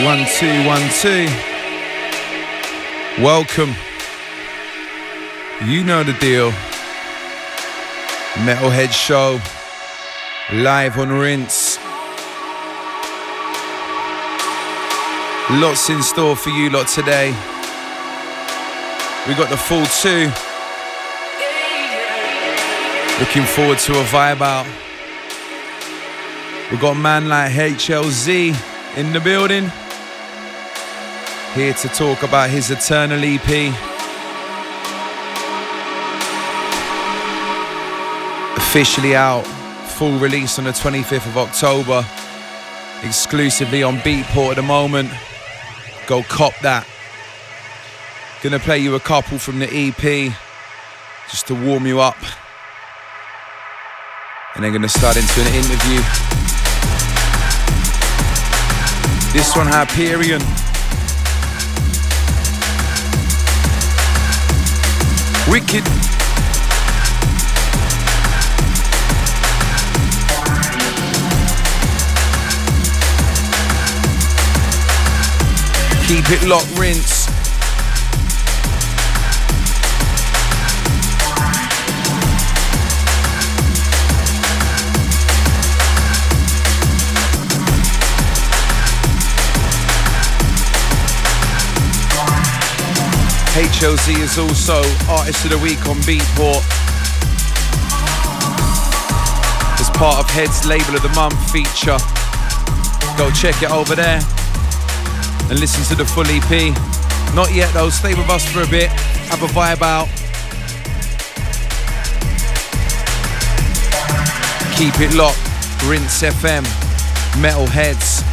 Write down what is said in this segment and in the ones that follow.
1, 2, 1, 2. Welcome. You know the deal. Metalheadz show. Live on Rinse. Lots in store for you lot today. We got the full 2. Looking forward to a vibe out. We got a man like HLZ in the building. Here to talk about his Eternal EP. Officially out. Full release on the 25th of October. Exclusively on Beatport at the moment. Go cop that. Gonna play you a couple from the EP just to warm you up. And then gonna start into an interview. This one, Hyperion. Wicked. Keep it locked, Rinse. HLZ is also Artist of the Week on Beatport. As part of Head's Label of the Month feature. Go check it over there and listen to the full EP. Not yet though, stay with us for a bit, have a vibe out. Keep it locked, Rinse FM, Metalheadz.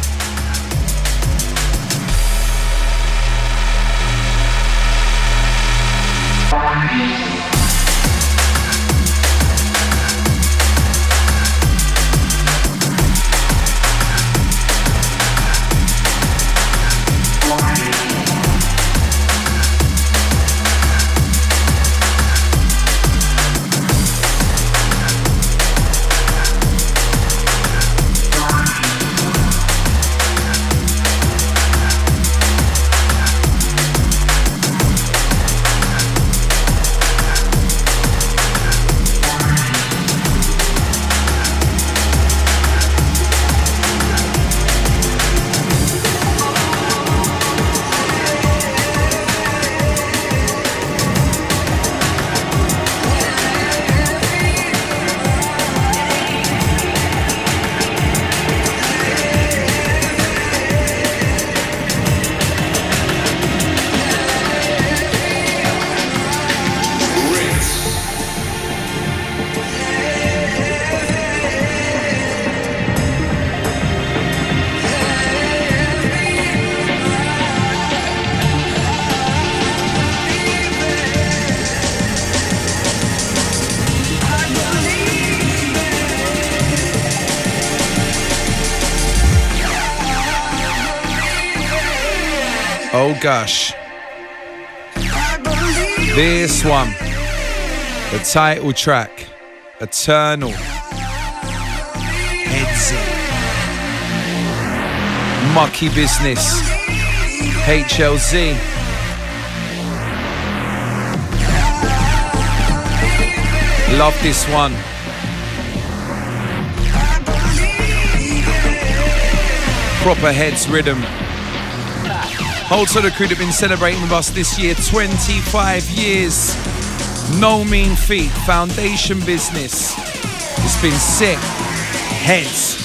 Oh gosh. This one. The title track. Eternal. HLZ. Mucky Business. HLZ. Love this one. Proper Headz rhythm. Also the crew that have been celebrating with us this year, 25 years. No mean feat, foundation business. It's been sick. Headz.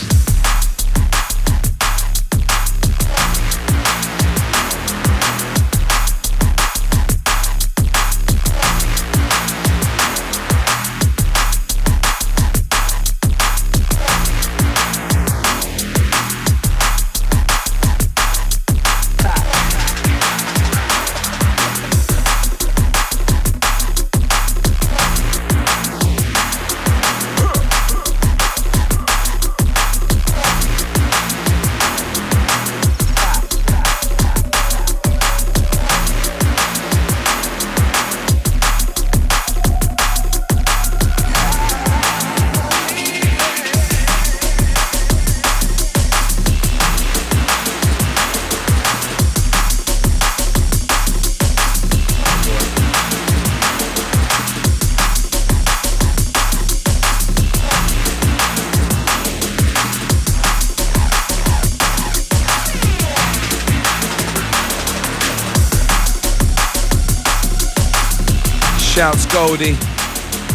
Shouts Goldie.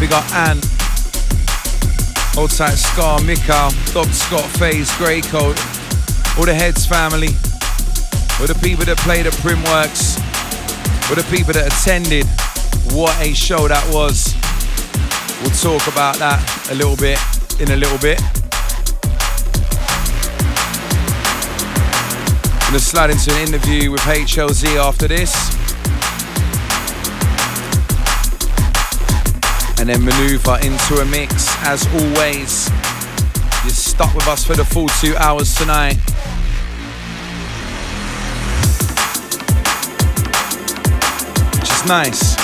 Big up Ant. Old tight Scar, Mikal, Doc Scott, FaZe, Greycoat. All the Heads family. All the people that played at Primworks. All the people that attended. What a show that was. We'll talk about that a little bit in a little bit. Gonna slide into an interview with HLZ after this. And then maneuver into a mix as always. You're stuck with us for the full 2 hours tonight. Which is nice.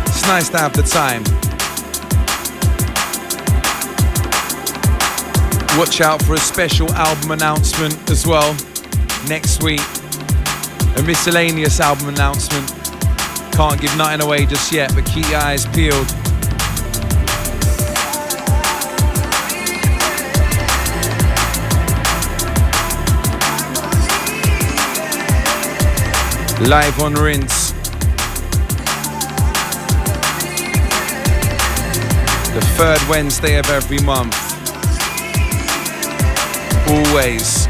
It's nice to have the time. Watch out for a special album announcement as well next week. A miscellaneous album announcement. Can't give nothing away just yet, but keep your eyes peeled. Live on Rinse. The third Wednesday of every month. Always.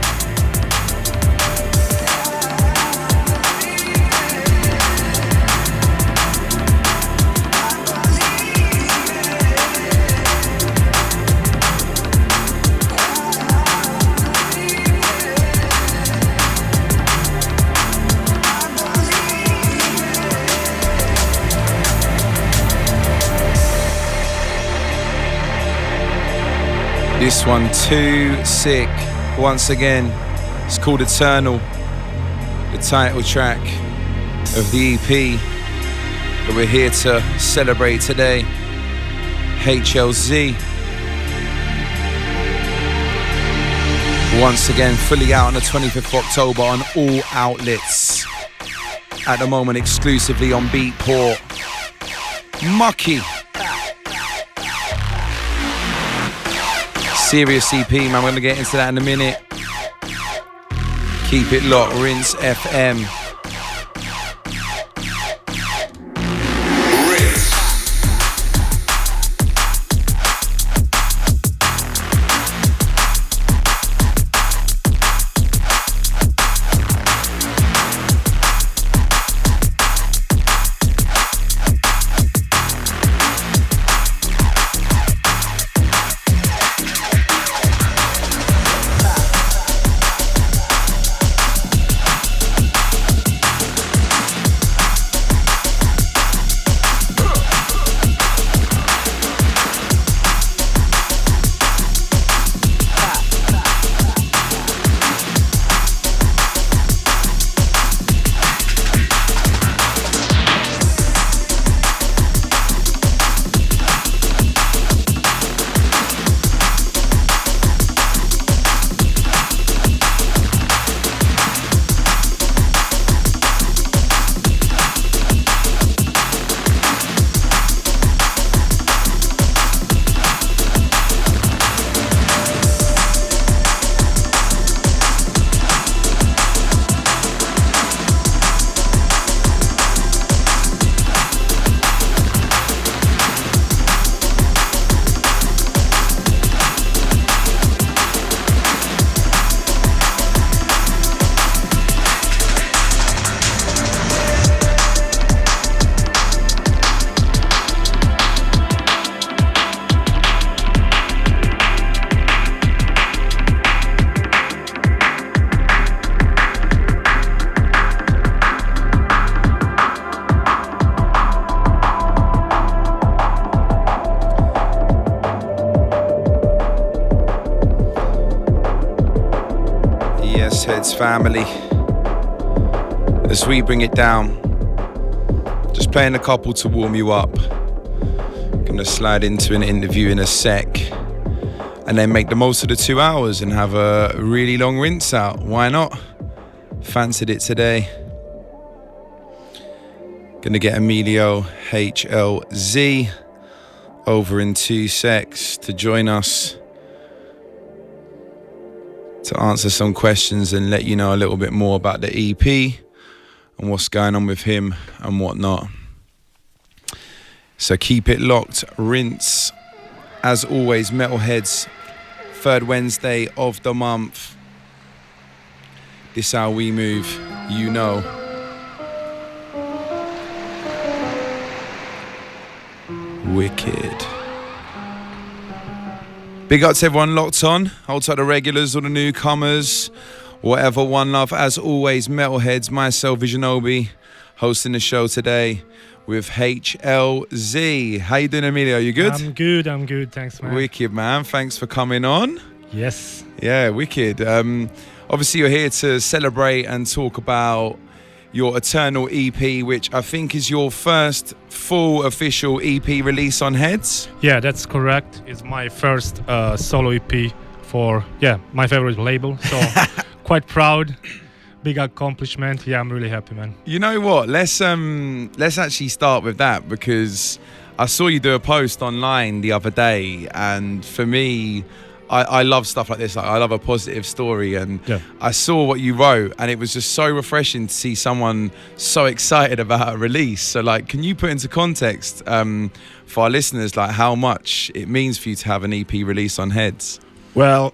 This one too sick. Once again, it's called Eternal, the title track of the EP that we're here to celebrate today. HLZ. Once again, fully out on the 25th of October on all outlets. At the moment, exclusively on Beatport. Mucky. Serious EP, man. We're gonna get into that in a minute. Keep it locked. Rinse FM. Metalheadz family, as we bring it down, just playing a couple to warm you up. Gonna slide into an interview in a sec and then make the most of the 2 hours and have a really long rinse out. Why not? Fancied it today. Gonna get Emilio HLZ over in 2 secs to join us to answer some questions and let you know a little bit more about the EP and what's going on with him and whatnot. So keep it locked, rinse. As always, Metalheadz, third Wednesday of the month. This how we move, you know. Wicked. Big up to everyone locked on. Hold tight the regulars or the newcomers. Whatever one love. As always, Metalheadz, myself, Visionobi, hosting the show today with HLZ. How you doing, Emilio? You good? I'm good. Thanks, man. Wicked, man. Thanks for coming on. Yes. Yeah, wicked. Obviously, you're here to celebrate and talk about your Eternal EP, which I think is your first full official EP release on Heads. Yeah, that's correct. It's my first solo EP for, my favorite label. So quite proud. Big accomplishment. Yeah, I'm really happy, man. You know what? Let's actually start with that, because I saw you do a post online the other day, and for me, I love stuff like this. Like, I love a positive story, and I saw what you wrote, and it was just so refreshing to see someone so excited about a release. So, like, can you put into context for our listeners, like, how much it means for you to have an EP release on Heads? Well,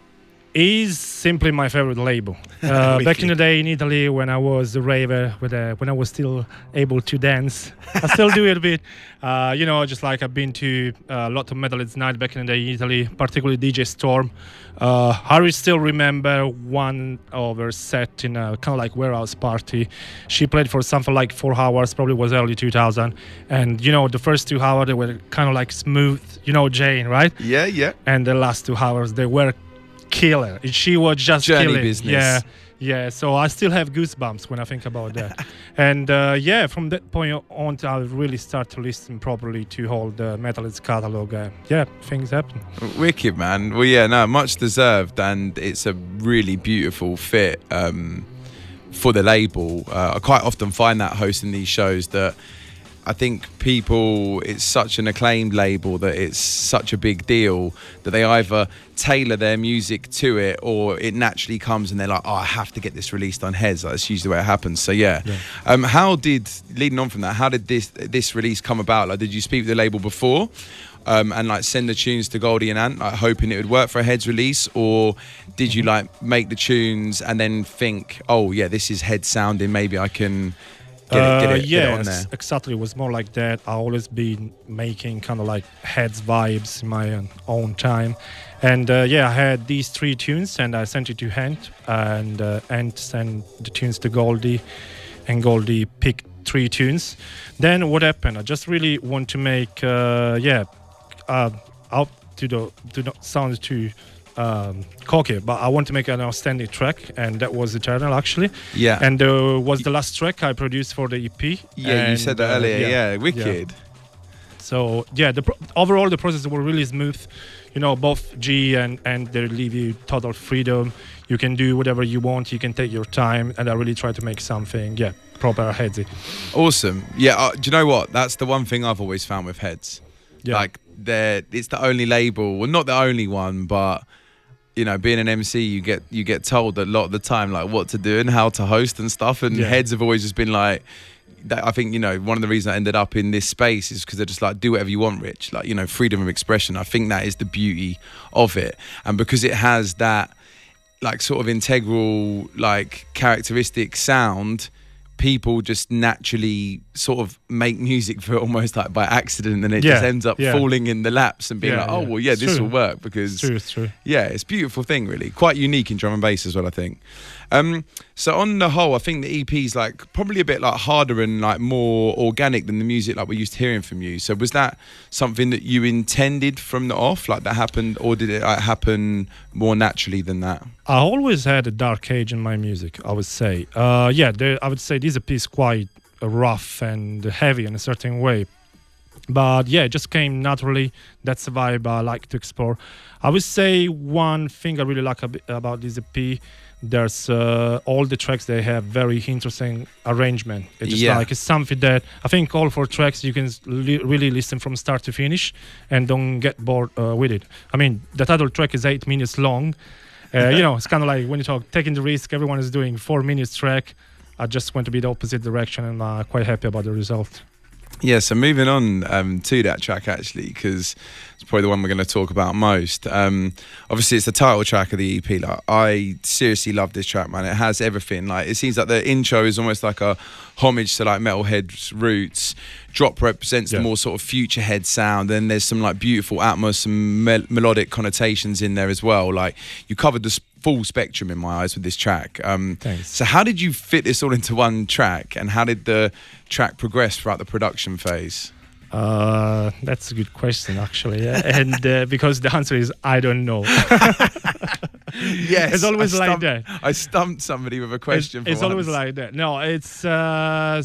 is simply my favorite label. Back in the day in Italy, when I was a raver, when I was still able to dance, I still do it a bit. Just like I've been to a lot of Metalheadz night back in the day in Italy, particularly DJ Storm. I still remember one of her set in a kind of like warehouse party. She played for something like 4 hours, probably was early 2000. And, the first 2 hours, they were kind of like smooth, Jane, right? Yeah. And the last 2 hours, they were killer. She was just Journey killing. business. Yeah. So I still have goosebumps when I think about that. And from that point on, I really start to listen properly to all the Metalheadz catalog. Things happen. Wicked, man. Well, yeah, no, much deserved, and it's a really beautiful fit for the label. I quite often find that hosting these shows that I think it's such an acclaimed label that it's such a big deal that they either tailor their music to it, or it naturally comes and they're like, I have to get this released on Heads. Like, that's usually the way it happens. So leading on from that, how did this release come about? Like, did you speak with the label before and like send the tunes to Goldie and Ant, like hoping it would work for a Heads release, or did you like make the tunes and then think, oh yeah, this is Heads sounding, maybe I can get it on there? Exactly. It was more like that. I always been making kind of like Heads vibes in my own time, and I had these 3 tunes, and I sent it to Ant, and Ant sent the tunes to Goldie, and Goldie picked 3 tunes. Then what happened? I just really want to make out to not sound too cocky, but I want to make an outstanding track, and that was Eternal, actually. Yeah. And was the last track I produced for the EP. Yeah, you said that earlier. Yeah, wicked. Yeah. So overall the process was really smooth. Both G and they leave you total freedom. You can do whatever you want. You can take your time, and I really try to make something proper Headsy. Awesome. Yeah. Do you know what? That's the one thing I've always found with Heads. Yeah. Like, it's the only label, well, not the only one, but being an MC, you get told a lot of the time like what to do and how to host and stuff, and Heads have always just been like that. I think one of the reasons I ended up in this space is because they're just like, do whatever you want, Rich, like freedom of expression. I think that is the beauty of it, and because it has that like sort of integral like characteristic sound, people just naturally sort of make music for it almost like by accident, and it just ends up falling in the laps and being this will work, because it's true. It's a beautiful thing, really. Quite unique in drum and bass as well, I think. So on the whole, I think the EP is like probably a bit like harder and like more organic than the music like we're used to hearing from you. So was that something that you intended from the off, like that happened, or did it happen more naturally than that? I always had a dark age in my music, I would say. I would say this EP is quite rough and heavy in a certain way. But it just came naturally. That's the vibe I like to explore. I would say one thing I really like about this EP, there's all the tracks, they have very interesting arrangement. It's just it's something that I think all 4 tracks you can really listen from start to finish and don't get bored with it. I mean, the title track is 8 minutes long. It's kind of like when you talk taking the risk, everyone is doing 4 minutes track. I just went to be the opposite direction, and I'm quite happy about the result. Yeah, so moving on to that track actually, because it's probably the one we're going to talk about most. Obviously, it's the title track of the EP. Like, I seriously love this track, man. It has everything. Like, it seems like the intro is almost like a homage to like Metalheadz roots. Drop represents the more sort of Futurehead sound, and there's some like beautiful atmos, some melodic connotations in there as well. Like, you covered the full spectrum in my eyes with this track. Thanks. So how did you fit this all into one track, and how did the track progress throughout the production phase? That's a good question, actually. Yeah. And because the answer is I don't know. Yes, it's always like that. I stumped somebody with a question. It's always like that. No, it's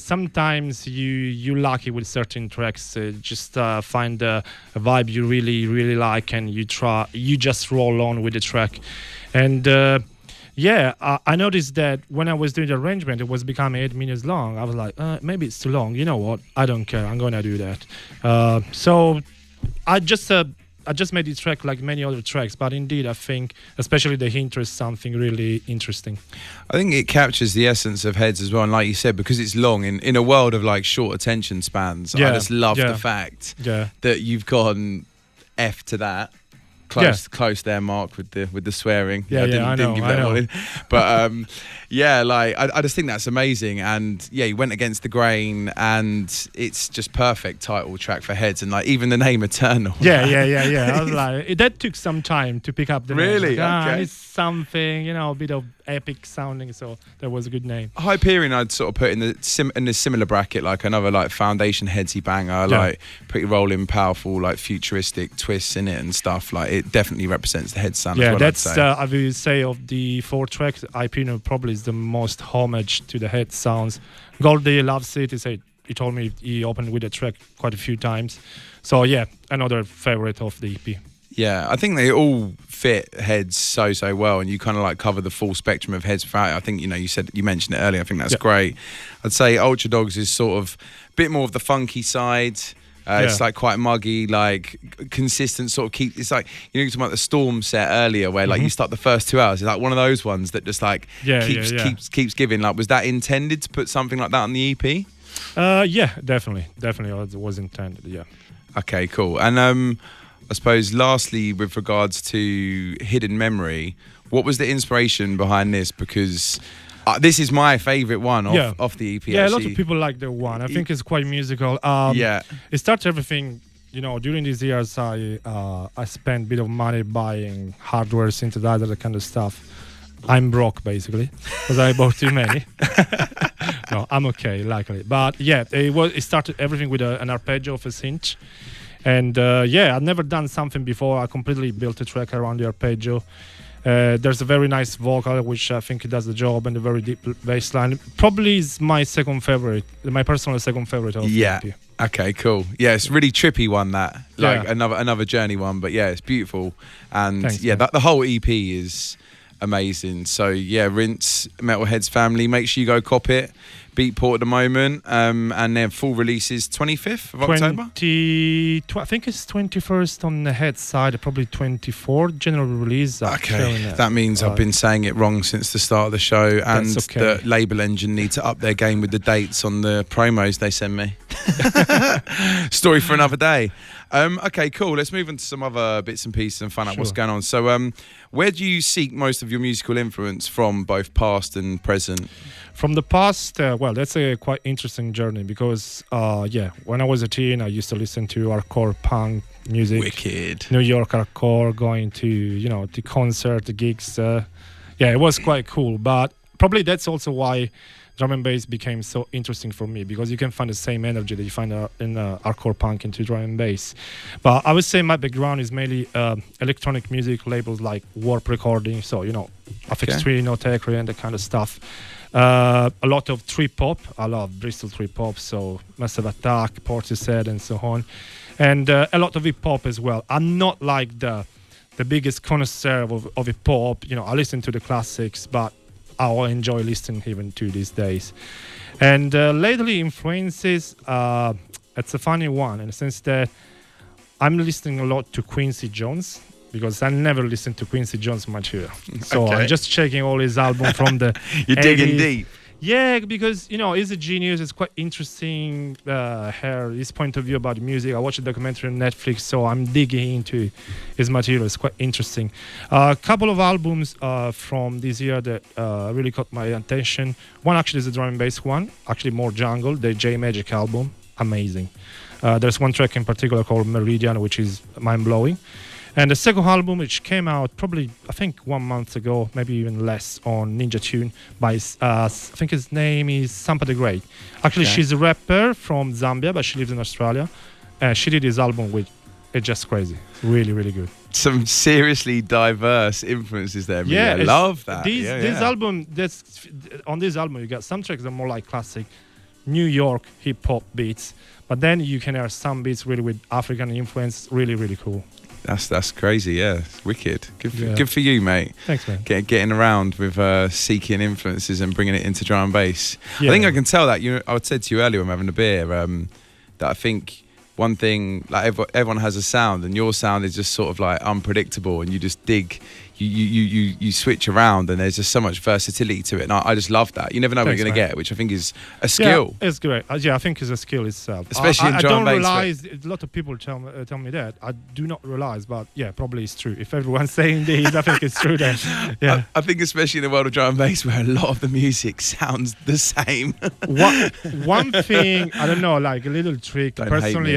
sometimes you're lucky with certain tracks. Just find a vibe you really like, and you just roll on with the track. And I noticed that when I was doing the arrangement, it was becoming 8 minutes long. I was like, maybe it's too long. You know what? I don't care. I'm gonna do that. So I just made this track like many other tracks, but indeed I think especially the intro is something really interesting. I think it captures the essence of Heads as well, and like you said, because it's long in a world of like short attention spans, I just love the fact that you've gone F to that. Close there, Mark, with the swearing. I didn't give that one in. But like I just think that's amazing. And yeah, you went against the grain, and it's just perfect title track for Heads, and like even the name Eternal. Yeah. I was like, that took some time to pick up the name. Really? Like, okay. It's something, a bit of epic sounding, so that was a good name. Hyperion I'd sort of put in the similar bracket, like another like foundation Headsy banger, like pretty rolling, powerful, like futuristic twists in it and stuff. Like it definitely represents the Head sound as well. That's I will say of the 4 tracks, Hyperion probably is the most homage to the Head sounds. Goldie loves it. He told me he opened with the track quite a few times. So yeah, another favorite of the EP. Yeah, I think they all fit Heads so well, and you kind of like cover the full spectrum of Heads throughout. I think you mentioned it earlier. I think that's great. I'd say Ultra Dogs is sort of a bit more of the funky side. It's like quite muggy, like consistent sort of it's like, you talking about the Storm set earlier where like you start the first 2 hours. It's like one of those ones that just like keeps giving. Like, was that intended to put something like that on the EP? Yeah, definitely. It was intended, yeah. Okay, cool. And I suppose lastly, with regards to Hidden Memory, what was the inspiration behind this? Because this is my favourite one off the EP. Yeah, a lot of people like the one. I think it's quite musical. It started everything, during these years I spent a bit of money buying hardware, synthesizer, that kind of stuff. I'm broke, basically, because I bought too many. No, I'm okay, luckily. But yeah, it started everything with an arpeggio of a synth. And I'd never done something before. I completely built a track around the arpeggio. There's a very nice vocal, which I think does the job, and a very deep bass line. Probably is my personal second favorite of the EP. Okay, cool. Yeah, it's really trippy one, that. Like another Journey one, but yeah, it's beautiful. And thanks, the whole EP is amazing. So yeah, Rinse, Metalheadz family, make sure you go cop it. Beatport at the moment, and their full release is 25th of October? I think it's 21st on the Head side, probably 24th general release. Okay, that means I've been saying it wrong since the start of the show, and the label engine need to up their game with the dates on the promos they send me. Story for another day. Okay, cool. Let's move on to some other bits and pieces and find out what's going on. So where do you seek most of your musical influence from, both past and present? From the past, that's a quite interesting journey because, when I was a teen, I used to listen to hardcore punk music. Wicked. New York hardcore, going to, to concert, gigs. It was quite cool. But probably that's also why drum and bass became so interesting for me, because you can find the same energy that you find in hardcore punk into drum and bass. But I would say my background is mainly electronic music labels like Warp Recording, so Affix 3, No Tech, and that kind of stuff. A lot of trip hop. I love Bristol trip hop, so Massive Attack, Portishead, and so on, and a lot of hip hop as well. I'm not like the biggest connoisseur of hip hop. I listen to the classics, but I enjoy listening even to these days. And lately, influences. It's a funny one in the sense that I'm listening a lot to Quincy Jones, because I never listened to Quincy Jones material. So I'm just checking all his albums from the You're 80s. digging deep. Yeah, because he's a genius. It's quite interesting. His point of view about music. I watched a documentary on Netflix, so I'm digging into his material. It's quite interesting. A couple of albums from this year that really caught my attention. One actually is a drum and bass one, actually more jungle. The J Magic album, amazing. There's one track in particular called Meridian, which is mind blowing. And the second album, which came out probably, I think, 1 month ago, maybe even less, on Ninja Tune by, I think his name is Sampa the Great. Actually, she's a rapper from Zambia, but she lives in Australia. She did this album with, it's just crazy. Really, really good. Some seriously diverse influences there. Yeah, I love that. On this album, you got some tracks that are more like classic New York hip hop beats, but then you can hear some beats really with African influence. Really, really cool. That's crazy, yeah. It's wicked. Good for you, mate. Thanks, man. Getting around with seeking influences and bringing it into drum and bass. Yeah. I think I can tell that. I said to you earlier when I'm having a beer that I think one thing, like everyone has a sound, and your sound is just sort of like unpredictable, and you just dig. You switch around, and there's just so much versatility to it, and I just love that. You never know what you're going to get, which I think is a skill. Yeah, it's great. I think it's a skill itself. Especially in drum and bass. I don't realize, a lot of people tell me that. I do not realize, but yeah, probably it's true. If everyone's saying this, I think it's true then. Yeah. I think especially in the world of drum and bass, where a lot of the music sounds the same. One thing, I don't know, like a little trick, Don't personally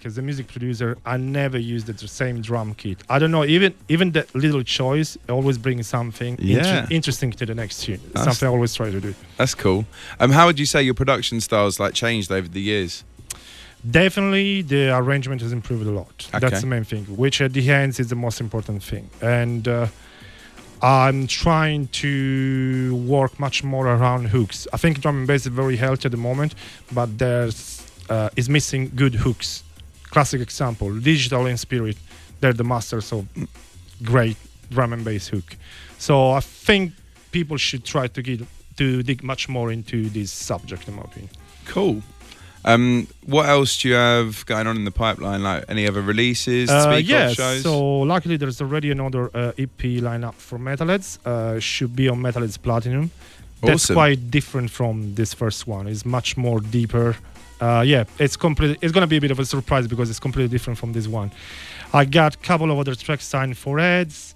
as a music producer, I never use the same drum kit. I don't know, even that little choice always brings something interesting to the next tune. It's something I always try to do. That's cool. How would you say your production styles changed over the years? Definitely the arrangement has improved a lot. Okay. That's the main thing, which at the end is the most important thing. And I'm trying to work much more around hooks. I think drum and bass is very healthy at the moment, but is missing good hooks. Classic example, Digital and Spirit. They're the masters of great drum and bass hook. So I think people should try to dig much more into this subject, in my opinion. Cool. What else do you have going on in the pipeline? Like any other releases, shows? So luckily there's already another EP lineup for Metalheadz. Should be on Metalheadz Platinum. That's Awesome. quite different from this first one. It's much more deeper. It's going to be a bit of a surprise because it's completely different from this one. I got a couple of other tracks signed for ads.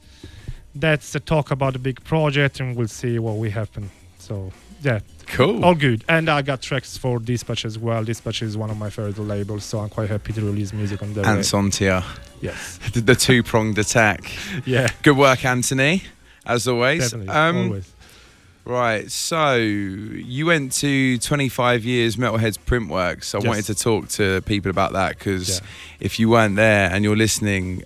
That's a talk about a big project, and we'll see what will happen. So yeah, cool, all good. And I got tracks for Dispatch as well. Dispatch is one of my favorite labels, so I'm quite happy to release music on their. And Sontia. Yes. The two-pronged attack. Yeah. Good work, Anthony. As always. Definitely. Always. Right, so you went to 25 years Metalheadz Printworks. I wanted to talk to people about that because if you weren't there and you're listening,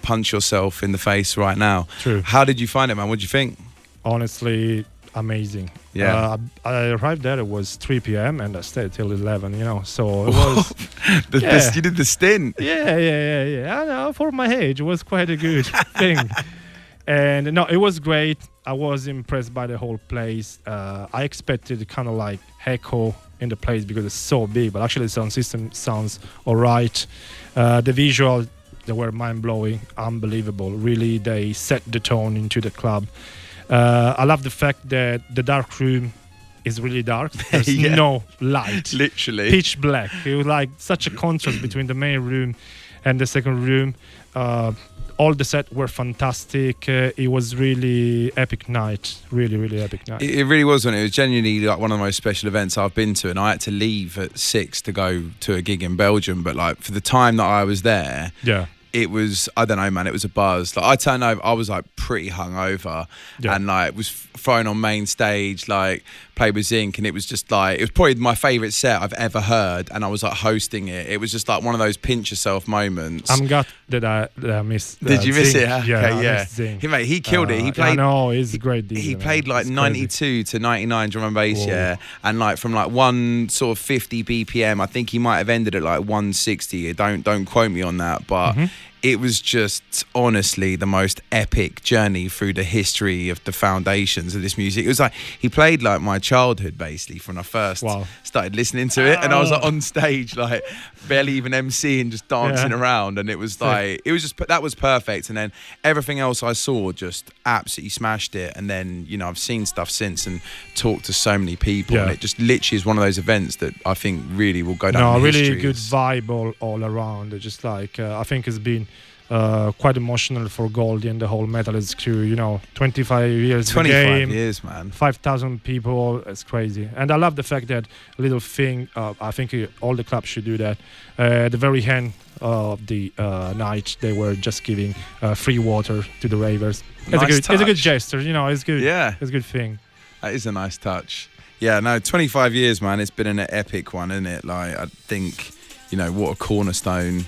punch yourself in the face right now. True. How did you find it, man? What did you think? Honestly, amazing. Yeah. I arrived there, it was 3 p.m. and I stayed till 11, so it was... You did the stint. Yeah. I know, for my age, it was quite a good thing. And no, it was great. I was impressed by the whole place. I expected kind of like echo in the place because it's so big, but actually the sound system sounds all right. The visual, they were mind-blowing, unbelievable. Really, they set the tone into the club. I love the fact that the dark room is really dark. There's no light. Literally. Pitch black. It was like such a contrast between the main room and the second room. All the sets were fantastic. It was really epic night. Really, really epic night. It really was, wasn't it? It was genuinely like one of the most special events I've been to, and I had to leave at 6 to go to a gig in Belgium. But like for the time that I was there, it was, I don't know, man, it was a buzz. Like I turned over, I was like pretty hungover, and like was thrown on main stage, like played with Zinc, and it was just like, it was probably my favourite set I've ever heard, and I was like hosting it. It was just like one of those pinch yourself moments. I'm glad that I missed. Did you miss Zinc. it? Yeah. He killed it. He played. I know, he's a great DJ. He played like 92 to 99 drum and bass, and like from like 150 BPM. I think he might have ended at like 160. Don't quote me on that, but it was just honestly the most epic journey through the history of the foundations of this music. It was like he played like my childhood basically from when I first started listening to it, and I was like on stage like barely even emceeing, just dancing around, and it was like that was perfect. And then everything else I saw just absolutely smashed it. And then I've seen stuff since and talked to so many people, and it just literally is one of those events that I think really will go down in history. Really good vibe all around. It's just like I think it's been quite emotional for Goldie and the whole Metalheadz crew. 25 years 25 years, man. 5,000 people. It's crazy. And I love the fact that little thing, I think all the clubs should do that. At the very end of the night, they were just giving free water to the ravers. It's a good gesture, it's good. Yeah. It's a good thing. That is a nice touch. Yeah, no, 25 years, man. It's been an epic one, isn't it? Like, I think, what a cornerstone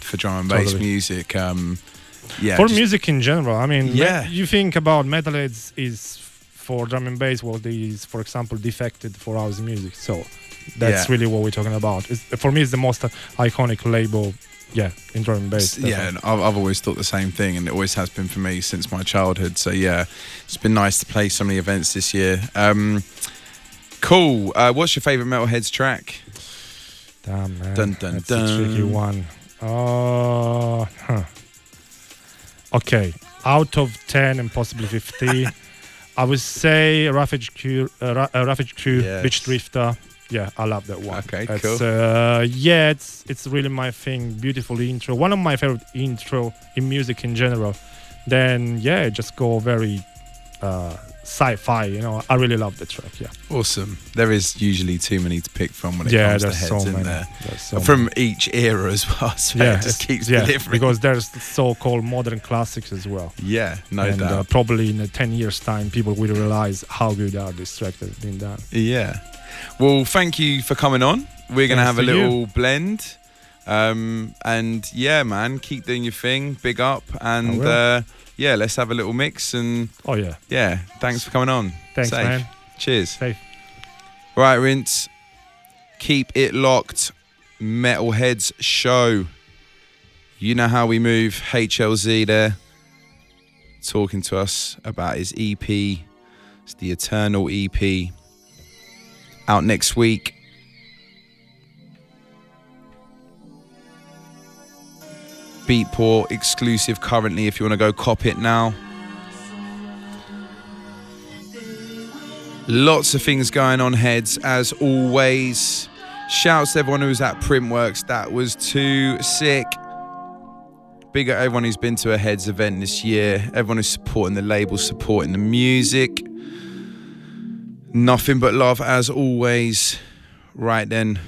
for drum and bass music. For music in general. I mean, you think about Metalheadz is for drum and bass, what is, for example, Defected for house music. So that's really what we're talking about. For me, it's the most iconic label. In drum and bass. Yeah, and I've always thought the same thing, and it always has been for me since my childhood. So it's been nice to play so many events this year. Cool. What's your favourite Metalheadz track? Damn, man. That's a tricky one. Okay, out of 10 and possibly 50, I would say Ravage Crew, Beach Drifter. Yeah, I love that one. Okay, cool. It's really my thing. Beautiful intro. One of my favorite intro in music in general. Then just go very sci-fi. I really love the track. Yeah. Awesome. There is usually too many to pick from when it comes to heads in there. From each era as well. So it just keeps delivering. Because there's so-called modern classics as well. Yeah, no doubt. Probably in 10 years' time, people will realize how good are these tracks that have been done. Yeah. Well, thank you for coming on. We're going to have a little blend. And man, keep doing your thing. Big up. And let's have a little mix. And thanks for coming on. Thanks, Safe. Man. Cheers. Safe. Right, Rinse. Keep it locked. Metalheadz show. You know how we move. HLZ there. Talking to us about his EP. It's the Eternal EP. Out next week. Beatport exclusive currently if you want to go cop it now. Lots of things going on, Heads, as always. Shouts to everyone who was at Printworks. That was too sick. Big up everyone who's been to a Heads event this year. Everyone who's supporting the label, supporting the music. Nothing but love as always. Right then,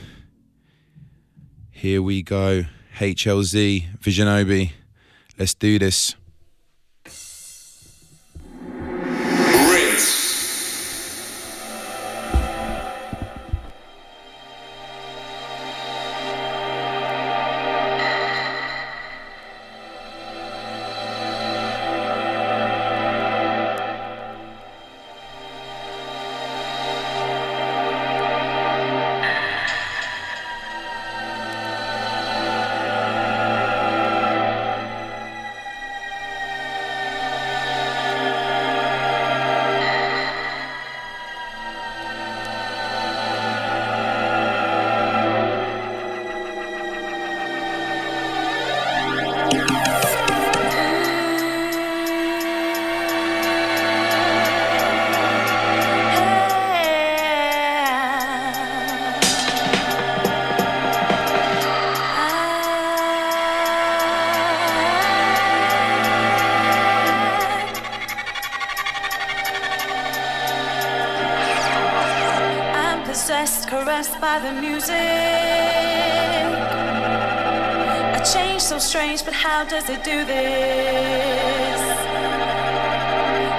here we go. HLZ, Visionobi. Let's do this. Caressed by the music, a change so strange, but how does it do this?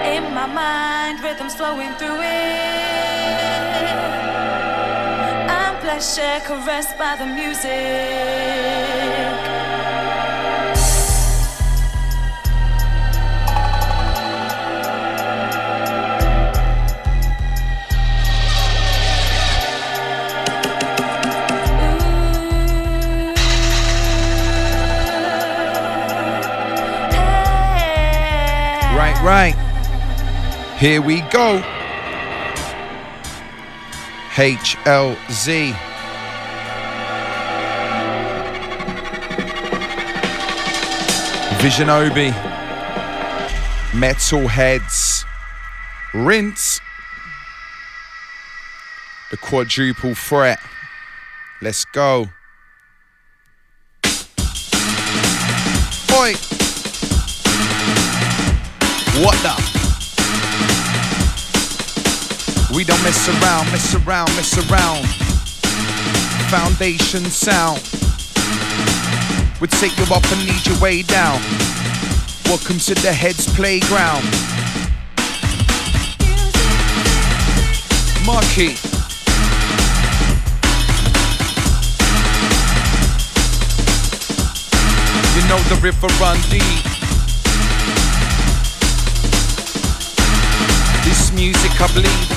In my mind, rhythms flowing through it. I'm pleasure caressed by the music. Right. Here we go. HLZ. Visionobi. Metalheadz. Rinse. The quadruple threat. Let's go. Oi. What the? We don't mess around, mess around, mess around. Foundation sound. We'll take you up and lead your way down. Welcome to the Heads Playground. Marky. You know the river run deep. This music I bleed.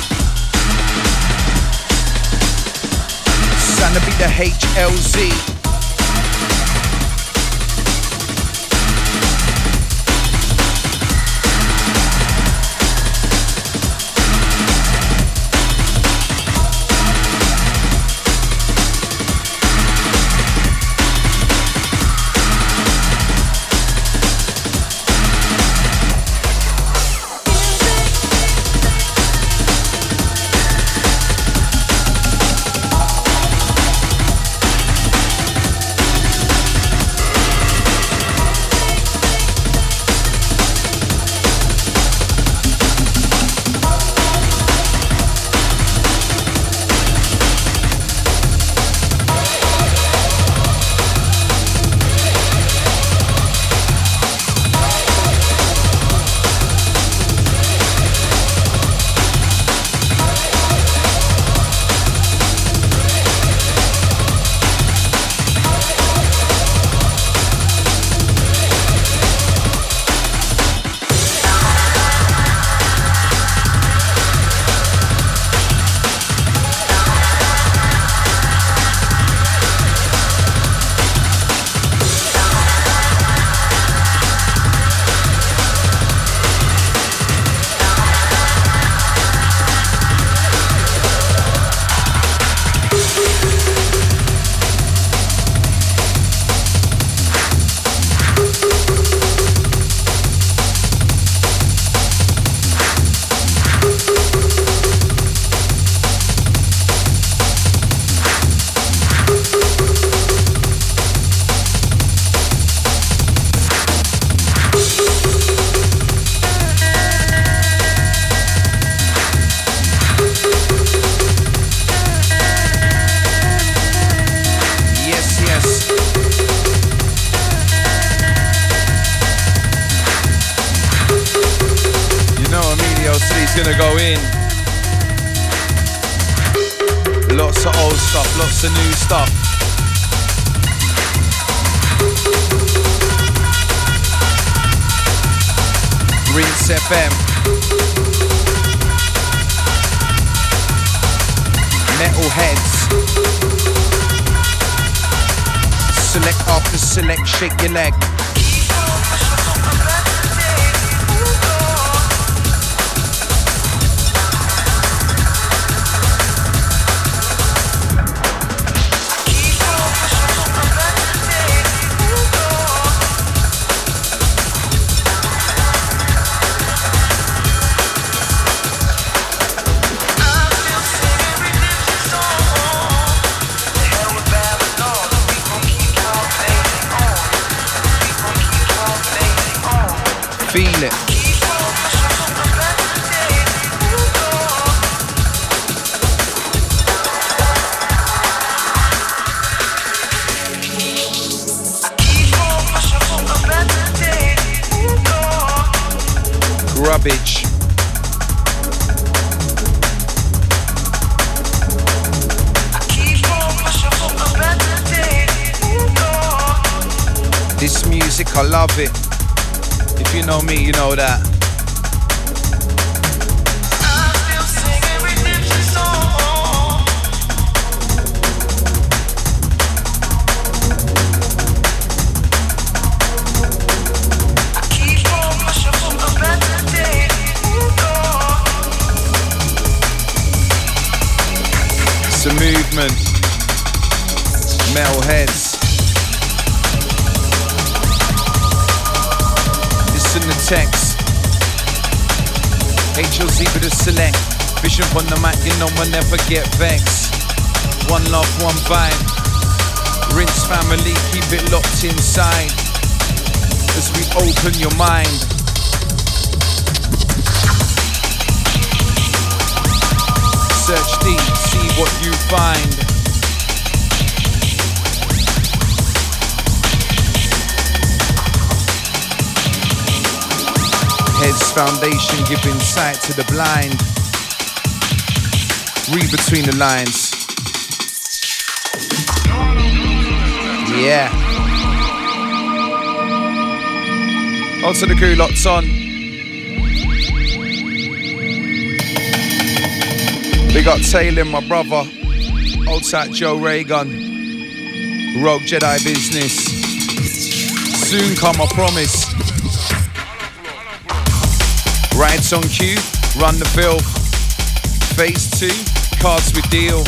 Son to be the HLZ. Gonna go in. Lots of old stuff, lots of new stuff. Rinse FM. Metalheadz. Select after select, shake your leg. Feel it. Grubbage. This music, I love it. If you know me, you know that. I keep on pushing for a better day. Metalheadz. Listen the text. HLZ with a select. Vision on the mic, you know I never get vexed. One love, one vibe. Rinse family, keep it locked inside. As we open your mind. Search deep, see what you find. Heads foundation giving sight to the blind. Read between the lines. Yeah. On to the crew, lots on. We got Taylor, my brother. Old sat Joe Reagan. Rogue Jedi business. Soon come, I promise. Rides on cue, run the filth. Phase 2, cards we deal.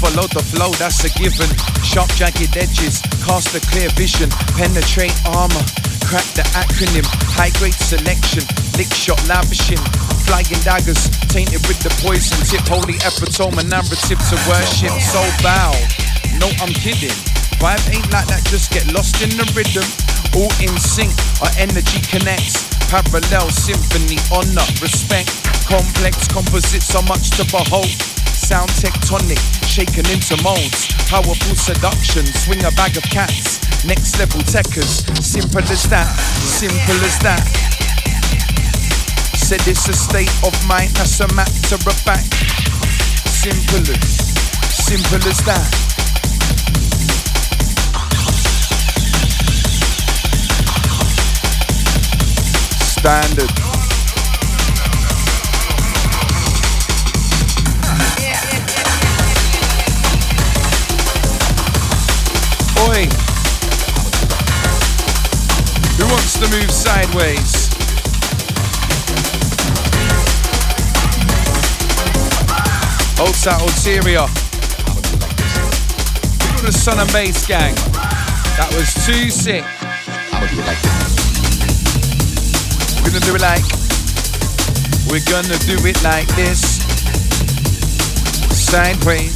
Follow the flow, that's a given. Sharp jagged edges, cast a clear vision. Penetrate armor, crack the acronym. High grade selection, lick shot lavishing. Flying daggers, tainted with the poison tip. Holy epitome, a narrative to worship. So bow, no I'm kidding. Vibe ain't like that, just get lost in the rhythm. All in sync, our energy connects. Parallel symphony, honor, respect. Complex composites are much to behold. Sound tectonic, shaken into molds. Powerful seduction, swing a bag of cats. Next level techers, simple as that, simple as that. Said it's a state of mind, that's a matter of fact. Simple as that. Standard. Oi. Who wants to move sideways? Old Sat Ulterior. We got the Son and Bass gang. That was too sick. I'ma do it like this. We're gonna do it like this. Sideways,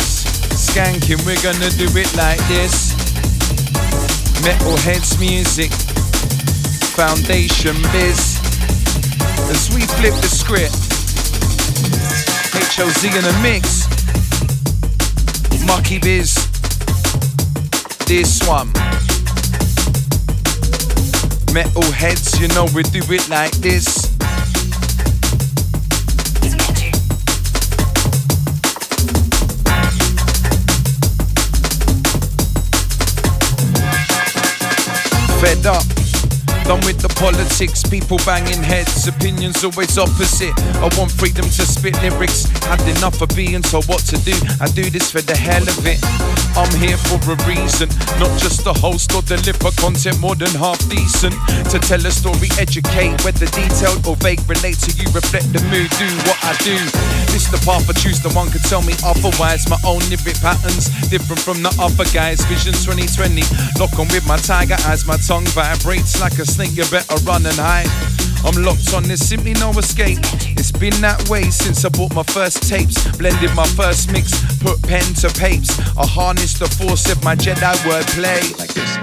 skanking, we're gonna do it like this. Metalheadz music, foundation biz. As we flip the script, HLZ in a mix. Mucky biz, this one. Metalheadz, you know we do it like this. Fed up, done with the politics, people banging heads, opinions always opposite. I want freedom to spit lyrics, had enough of being told what to do. I do this for the hell of it. I'm here for a reason, not just to host or deliver content more than half decent. To tell a story, educate, whether detailed or vague, relate to you, reflect the mood, do what I do. This the path I choose, the one could tell me otherwise. My own lyric patterns, different from the other guys. Vision 2020, lock on with my tiger eyes. My tongue vibrates like a snake, you better run and hide. I'm locked on, there's simply no escape. It's been that way since I bought my first tapes. Blended my first mix, put pen to papes. I harness the force of my Jedi wordplay. Like this.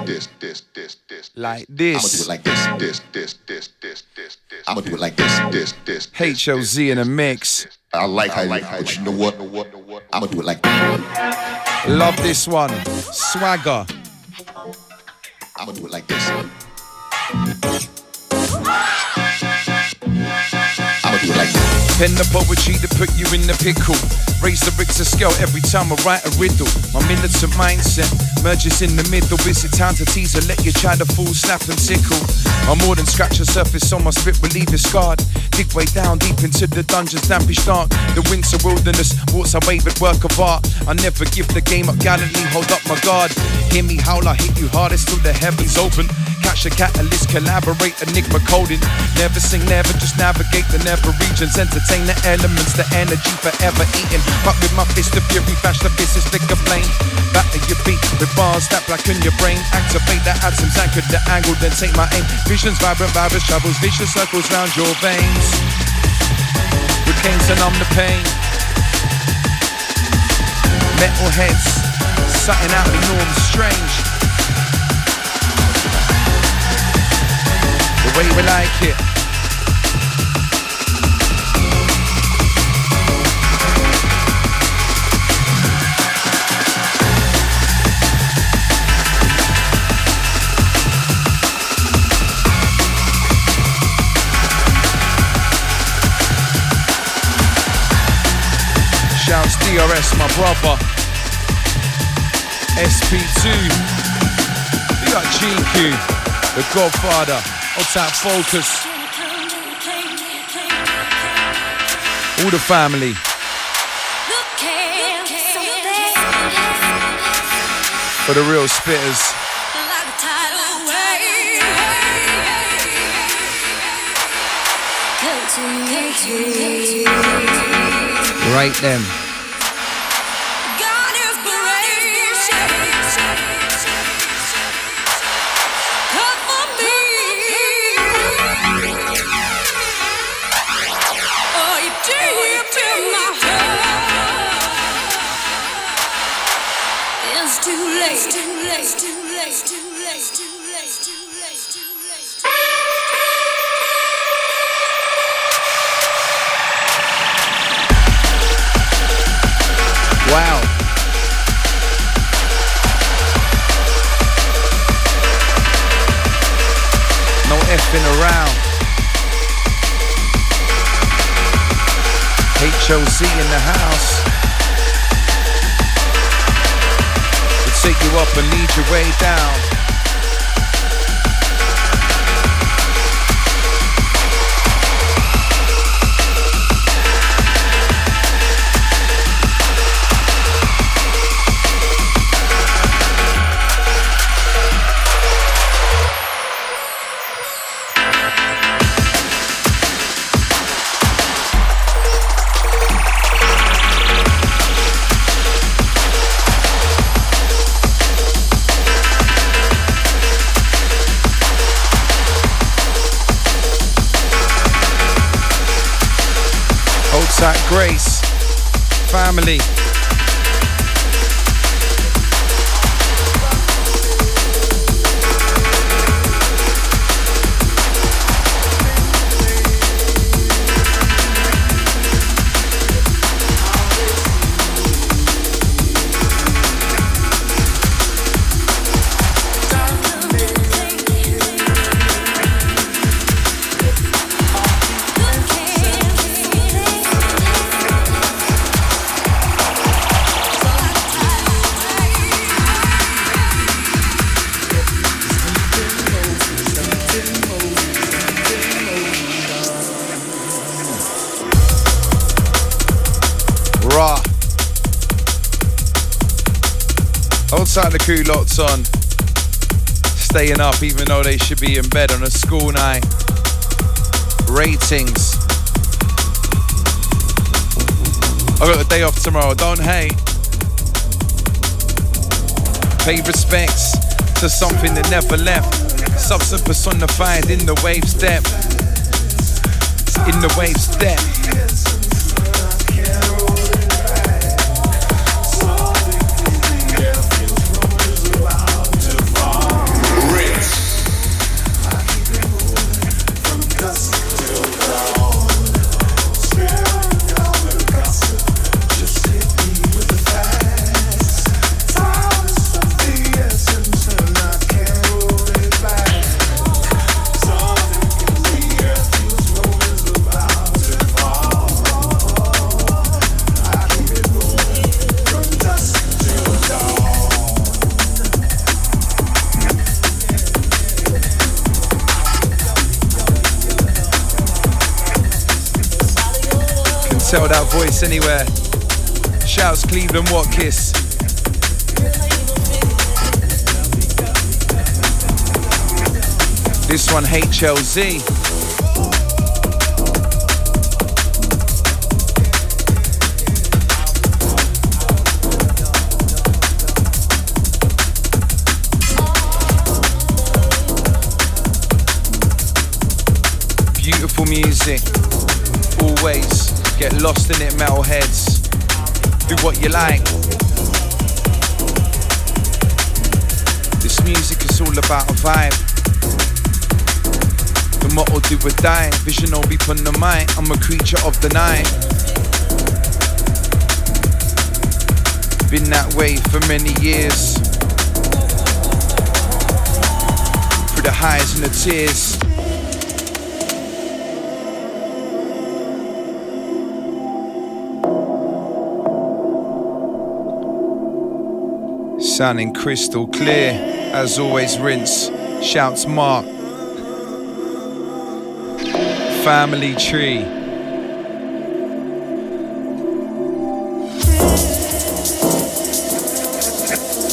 Like this. I'ma do it like this. I'ma do it like this. HLZ in a mix. I like how but you know what? I'ma do it like this. Love this one. Swagger. I'ma do it like this. I'ma do it like this. Pen the poetry to put you in the pickle. Raise the Richter scale every time I write a riddle. My militant mindset merges in the middle. Is it time to tease or let you try to fool, snap and tickle? I'm more than scratch the surface, so my spit will leave it scarred. Dig way down deep into the dungeons, dampish dark. The winter wilderness walks a wavered work of art. I never give the game up gallantly, hold up my guard. Hear me howl, I hit you hardest till the heavens open. Catch a catalyst, collaborate, enigma coding. Never sing, never, just navigate the never regions. Entertain the elements, the energy forever eating. But with my fist of fury, flash the fist is flicker flame. Batter your beat with bars that blacken your brain. Activate the atoms, anchor the angle, then take my aim. Visions, vibrant, virus travels, vicious circles round your veins. With canes to numb the pain. Metalheadz, something out of the norm, strange. The way we like it. Shouts DRS, my brother. SP2. We got GQ, the Godfather. Outside Focus. All the family. For the real spitters. Right then. Wow. No effing around. HLZ in the house. We'll take you up and lead your way down. That Grace family. Outside the crew, lots on. Staying up even though they should be in bed on a school night. Ratings. I got the day off tomorrow, don't hate. Pay respects to something that never left. Substance personified in the wave step. In the wave step. Tell that voice anywhere. Shouts Cleveland Watkins. This one HLZ. Beautiful music. Always get lost in it, Metalheadz. Do what you like. This music is all about a vibe. The motto do or die. Visionobi pun the mic. I'm a creature of the night. Been that way for many years. Through the highs and the tears. Sounding crystal clear, as always. Rinse, shouts Mark. Family tree.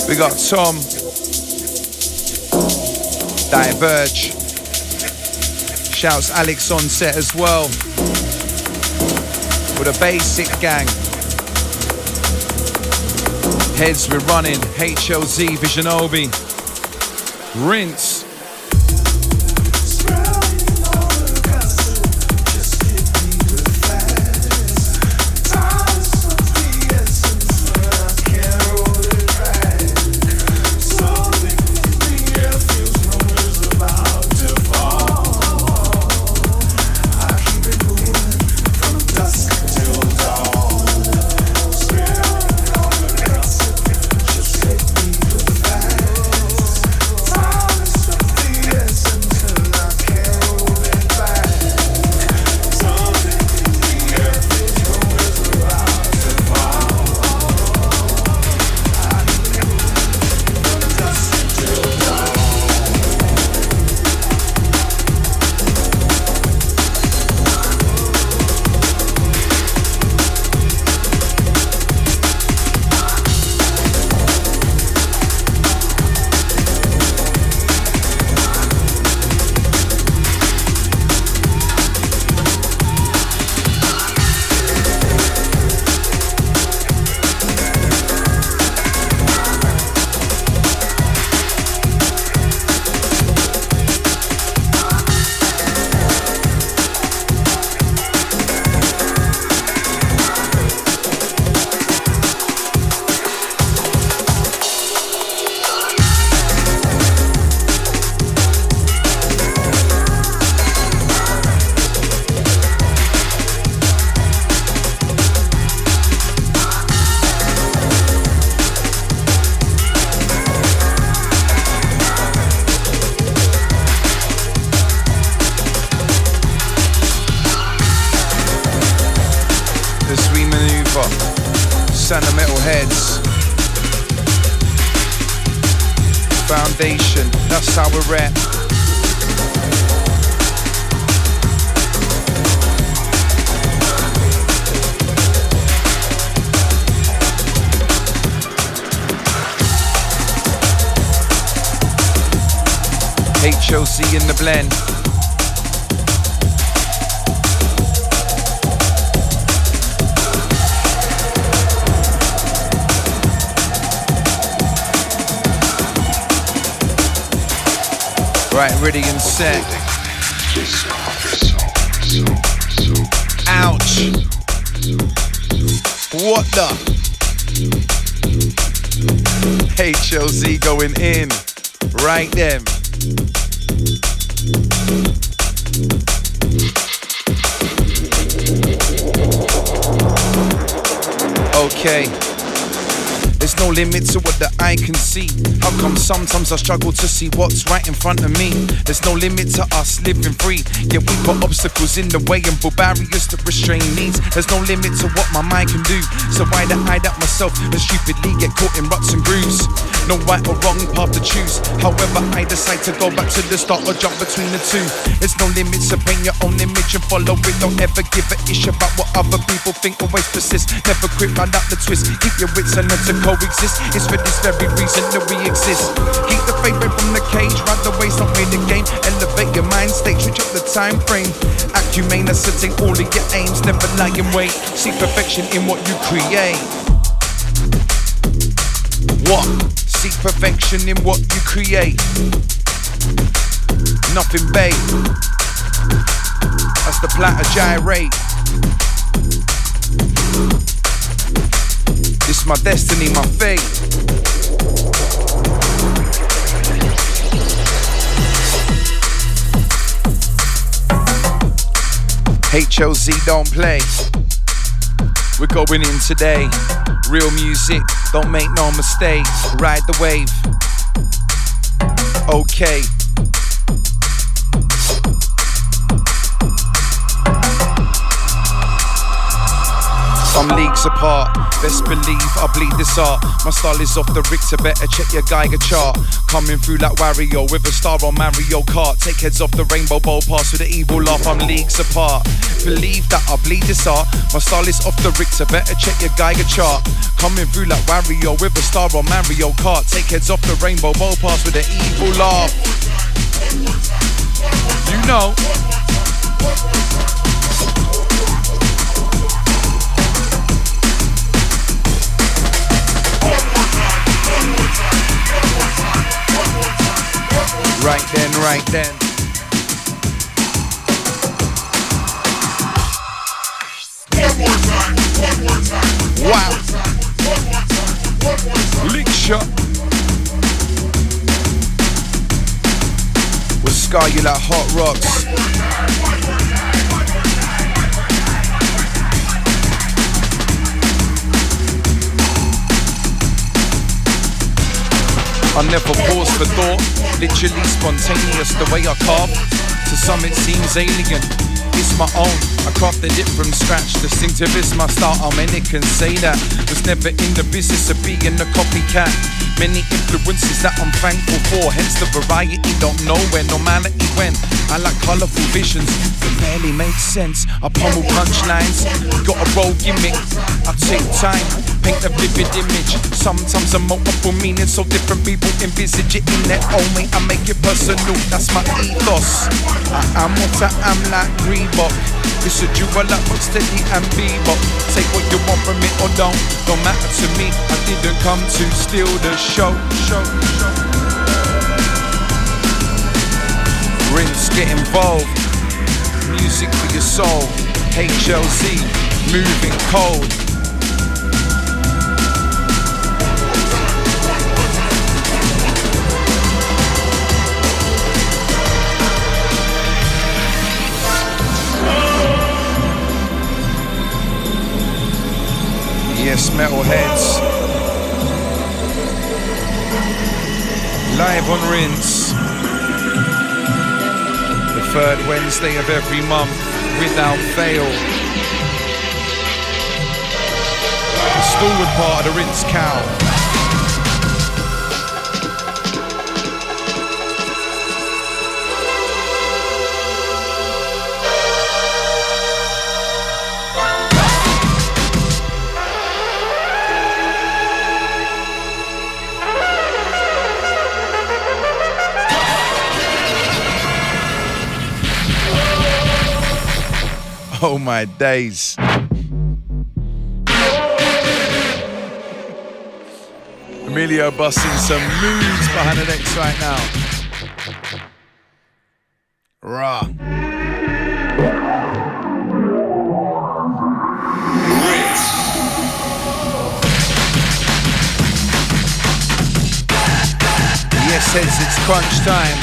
We got Tom. Diverge. Shouts Alex on set as well. With a basic gang. Heads we're running, HLZ, Visionobi, Rinse. Metalheadz. Foundation, that's how we're at. HLZ in the blend. Right, ready and set. Ouch. What the? HLZ going in. Right then. Okay. There's no limit to what the eye can see. How come sometimes I struggle to see what's right in front of me? There's no limit to us living free. Yet we put obstacles in the way and put barriers to restrain needs. There's no limit to what my mind can do. So why do I doubt myself and stupidly get caught in ruts and grooves? No right or wrong path to choose. However, I decide to go back to the start or jump between the two. There's no limits to paint your own image and follow it. Don't ever give a ish about what other people think. Always persist. Never quit, round up the twist. Keep your wits and learn to coexist. It's for this very reason that we exist. Keep the faith away from the cage. Ride the waves, don't play the game. Elevate time frame. Act humane, ascertain all of your aims. Never lie in wait. Seek perfection in what you create. What? Seek perfection in what you create. Nothing bait. That's the platter gyrate. This my destiny, my fate. HLZ don't play. We're going in today. Real music, don't make no mistakes. Ride the wave. Okay. I'm leagues apart, best believe I bleed this art. My style is off the Richter, better check your Geiger chart. Coming through like Wario with a star on Mario Kart. Take heads off the rainbow bowl pass with the evil laugh, I'm leagues apart. Believe that I bleed this art. My style is off the Richter, better check your Geiger chart. Coming through like Wario with a star on Mario Kart. Take heads off the rainbow bowl pass with the evil laugh. You know. Right then, right then. Wow. Lick shot. We'll scar you like hot rocks. I never pause for thought, literally spontaneous the way I carve. To some it seems alien, it's my own. I crafted it from scratch, distinctive is my style. Many can say that, was never in the business of being a copycat. Many influences that I'm thankful for, hence the variety, don't know where normality went. I like colourful visions that barely make sense. I pummel punchlines, got a roll gimmick. I take time, paint a vivid image. Sometimes a multiple meaning, so different people envisage it in their own way. I make it personal, that's my ethos. I am what I am like Reebok. It's a dual like steady and bebop. Take what you want from it or don't matter to me. I didn't come to steal the show. Rinse, get involved. Music for your soul. HLZ, moving cold. Yes, Metalheadz. Live on Rinse. The third Wednesday of every month, without fail. The stalwart part of the Rinse cow. Oh my days. Emilio busting some moves behind the decks right now. Rah. Yes, it's crunch time.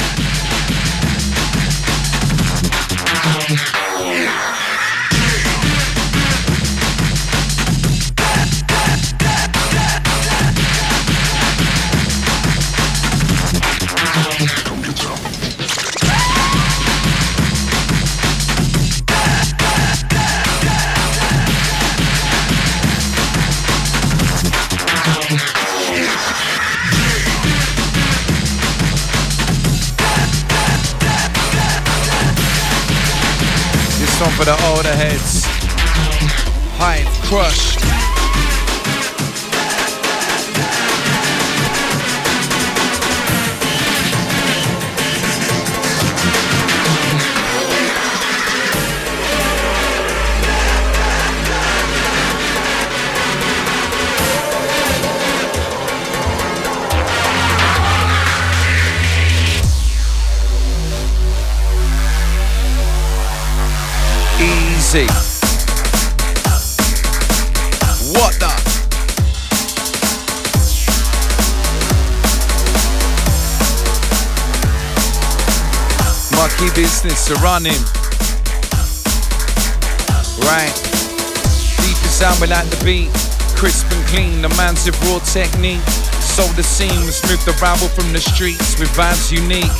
Song for the older heads. Hive Crush. HLZ. What the? Mucky business are running. Right. Deeper sound without the beat. Crisp and clean, the man's with raw technique. Sold the seams, smooth the rabble from the streets with vibes unique.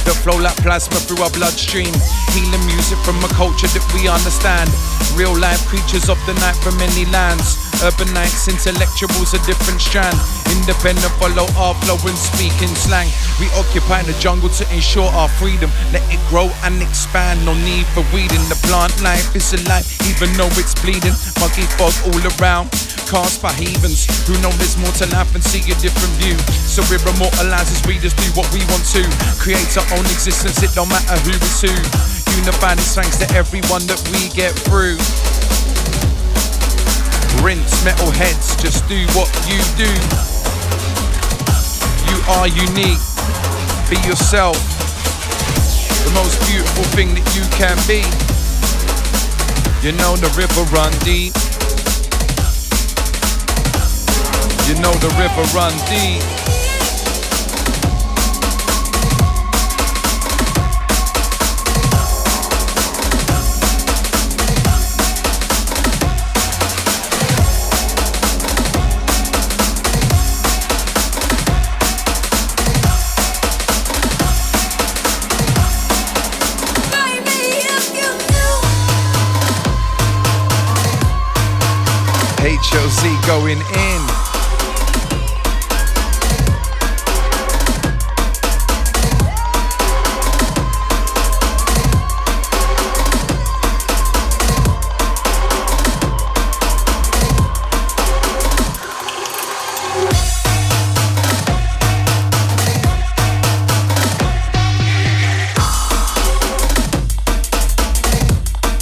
That flow like plasma through our bloodstream. Healing music from a culture that we understand. Real life creatures of the night from many lands. Urban nights, intellectuals a different strand. Independent, follow our flow and speak in slang. We occupy the jungle to ensure our freedom. Let it grow and expand, no need for weeding. The plant life is alive, even though it's bleeding. Muggy fog all around, cast by heathens who know there's more to life and see a different view. So we're immortalized as we just do what we want to. Create our own existence, it don't matter who is who. Unified is thanks to everyone that we get through. Rinse, Metalheadz, just do what you do. You are unique, be yourself. The most beautiful thing that you can be. You know the river run deep. You know the river run deep. HLZ going in.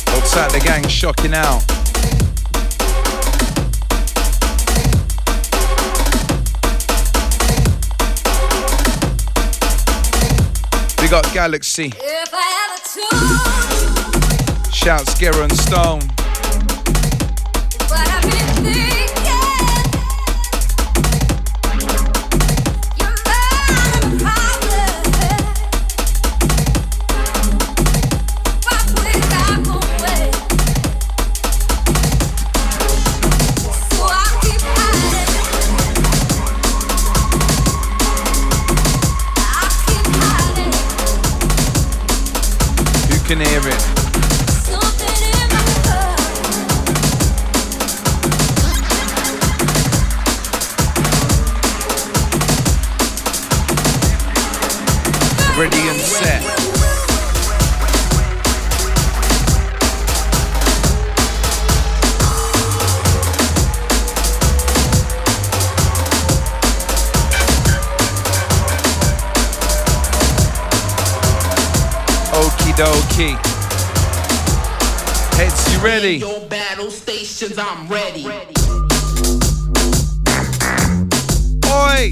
Outside the gang shocking out. We got Galaxy. Shouts Gera and Stone. Can hear it. Ready and set. Okie dokie. Heads, you ready? Your battle stations, I'm ready. Oi!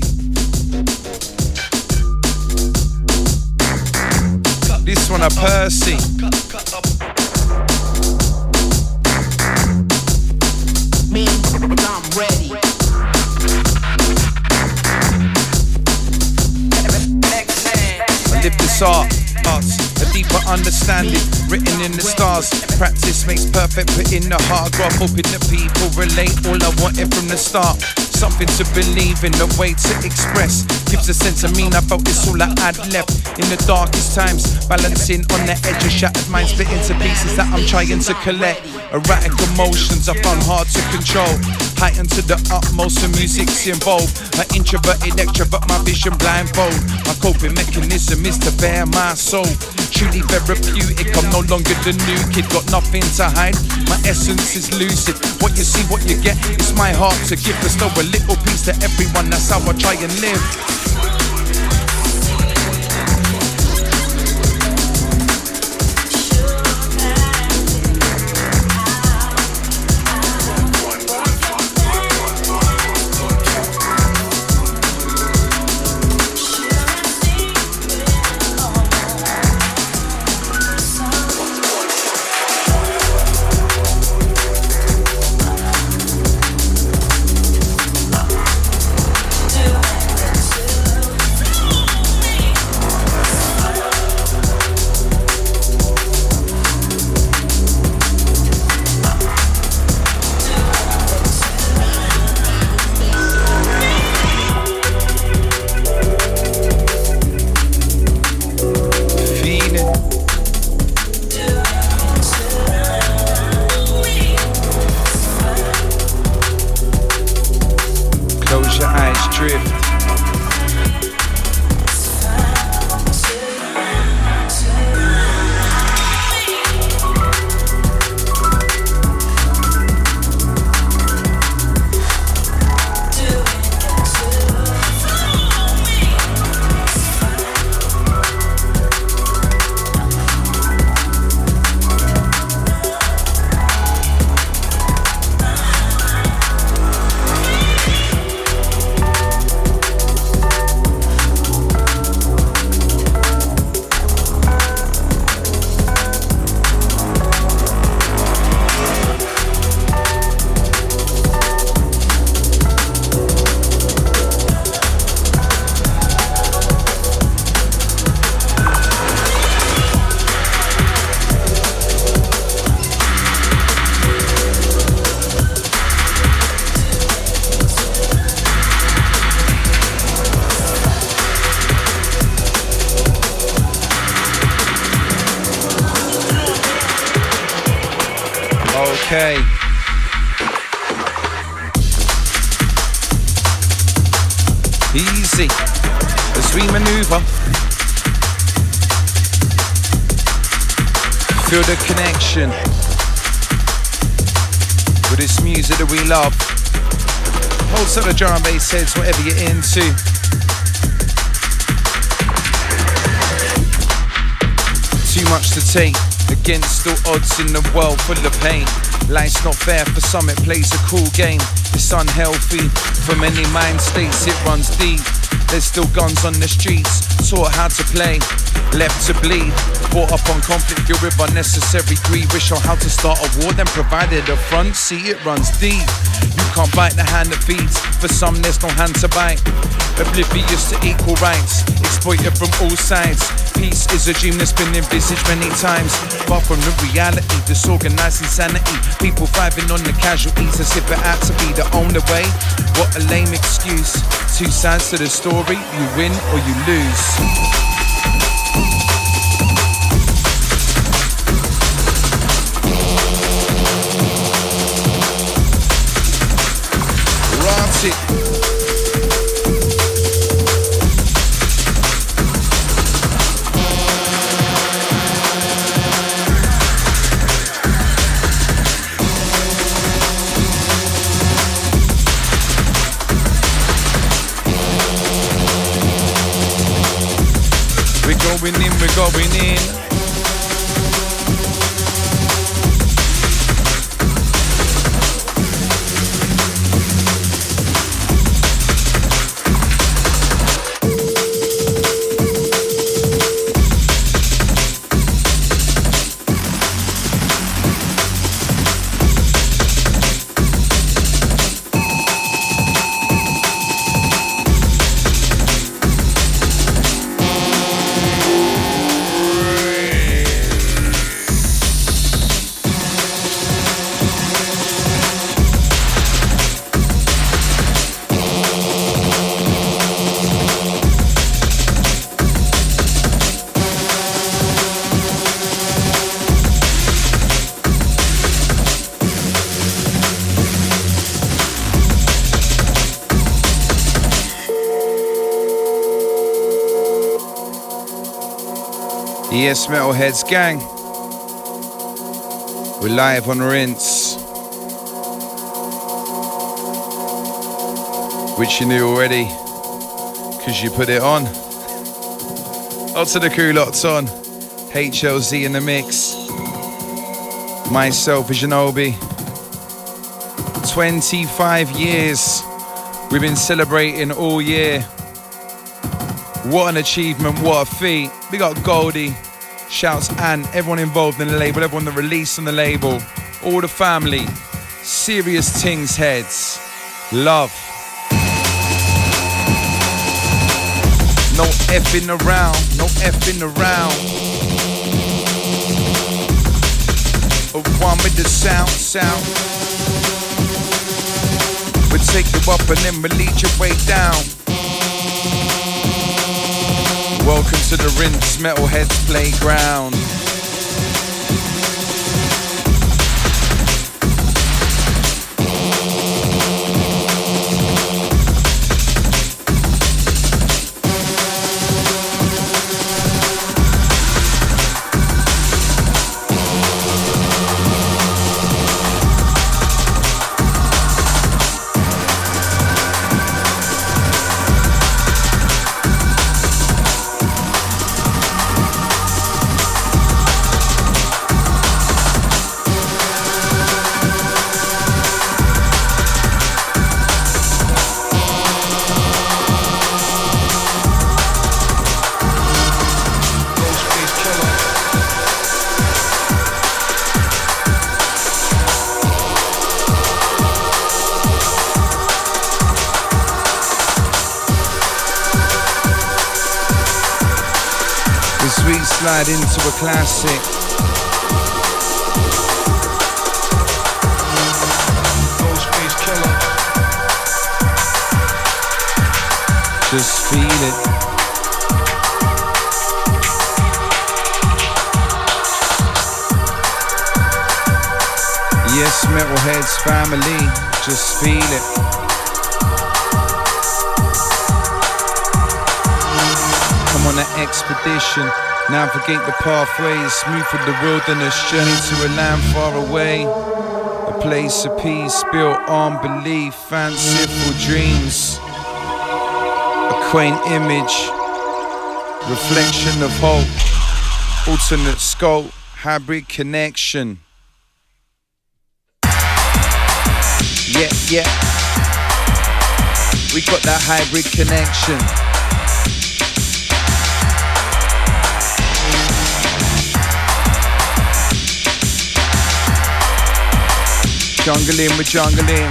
This one a Percy. Me, I'm ready. I live this art. A deeper understanding written in the stars. Practice makes perfect, put in the hard graft, hoping that people relate. All I wanted from the start, something to believe in, a way to express. Gives a sense of meaning, I felt it's all I had left. In the darkest times, balancing on the edge of shattered minds, split into pieces that I'm trying to collect. Erratic emotions I found hard to control, heightened to the utmost when music's involved. An introverted extrovert, my vision blindfold. My coping mechanism is to bare my soul. Truly therapeutic, I'm no longer the new kid, got nothing to hide. My essence is lucid, what you see, what you get. It's my heart to give, bestow a little piece to everyone. That's how I try and live. Okay. Easy as we maneuver. Feel the connection with this music that we love. Hold some of the drum and bass heads, whatever you're into. Too much to take against all odds in the world full of pain. Life's not fair, for some it plays a cool game. It's unhealthy, for many mind states it runs deep. There's still guns on the streets, taught how to play, left to bleed. Brought up on conflict, you're with unnecessary greed. Wish on how to start a war, then provided a front seat, it runs deep. You can't bite the hand that feeds, for some there's no hand to bite. Oblivious to equal rights, exploited from all sides. Peace is a dream that's been envisaged many times. Far from the reality, disorganized insanity. People thriving on the casualties as if it had to be the only way. What a lame excuse. Two sides to the story, you win or you lose. It. We're going in. Yes, Metalheadz gang. We're live on Rinse, which you knew already, because you put it on. Lots of the crew locked on. HLZ in the mix. Myself, Visionobi. 25 years we've been celebrating all year. What an achievement, what a feat. We got Goldie, shouts and everyone involved in the label, everyone that released on the label, all the family, serious things heads, love. No effing around, no effing around. One with the sound. We'll take you up and then we'll lead your way down. Welcome to the Rinse Metalheadz playground. Slide into a classic. Ghostface Killer. Just feel it. Yes, Metalheadz family, just feel it. Come on an expedition, navigate the pathways, move through the wilderness, journey to a land far away. A place of peace built on belief, fanciful dreams. A quaint image, reflection of hope, alternate scope, hybrid connection. Yeah, we got that hybrid connection. Jungling, we're jungling.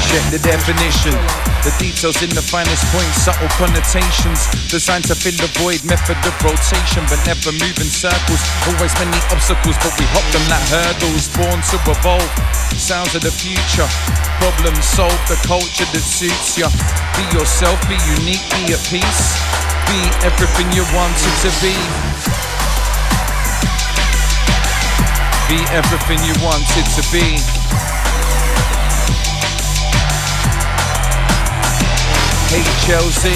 Check the definition. The details in the finest points, subtle connotations, designed to fill the void, method of rotation, but never move in circles. Always many obstacles, but we hop them like hurdles. Born to evolve, sounds of the future. Problems solved, the culture that suits ya. Be yourself, be unique, be at peace. Be everything you wanted to be. Be everything you wanted to be. HLZ.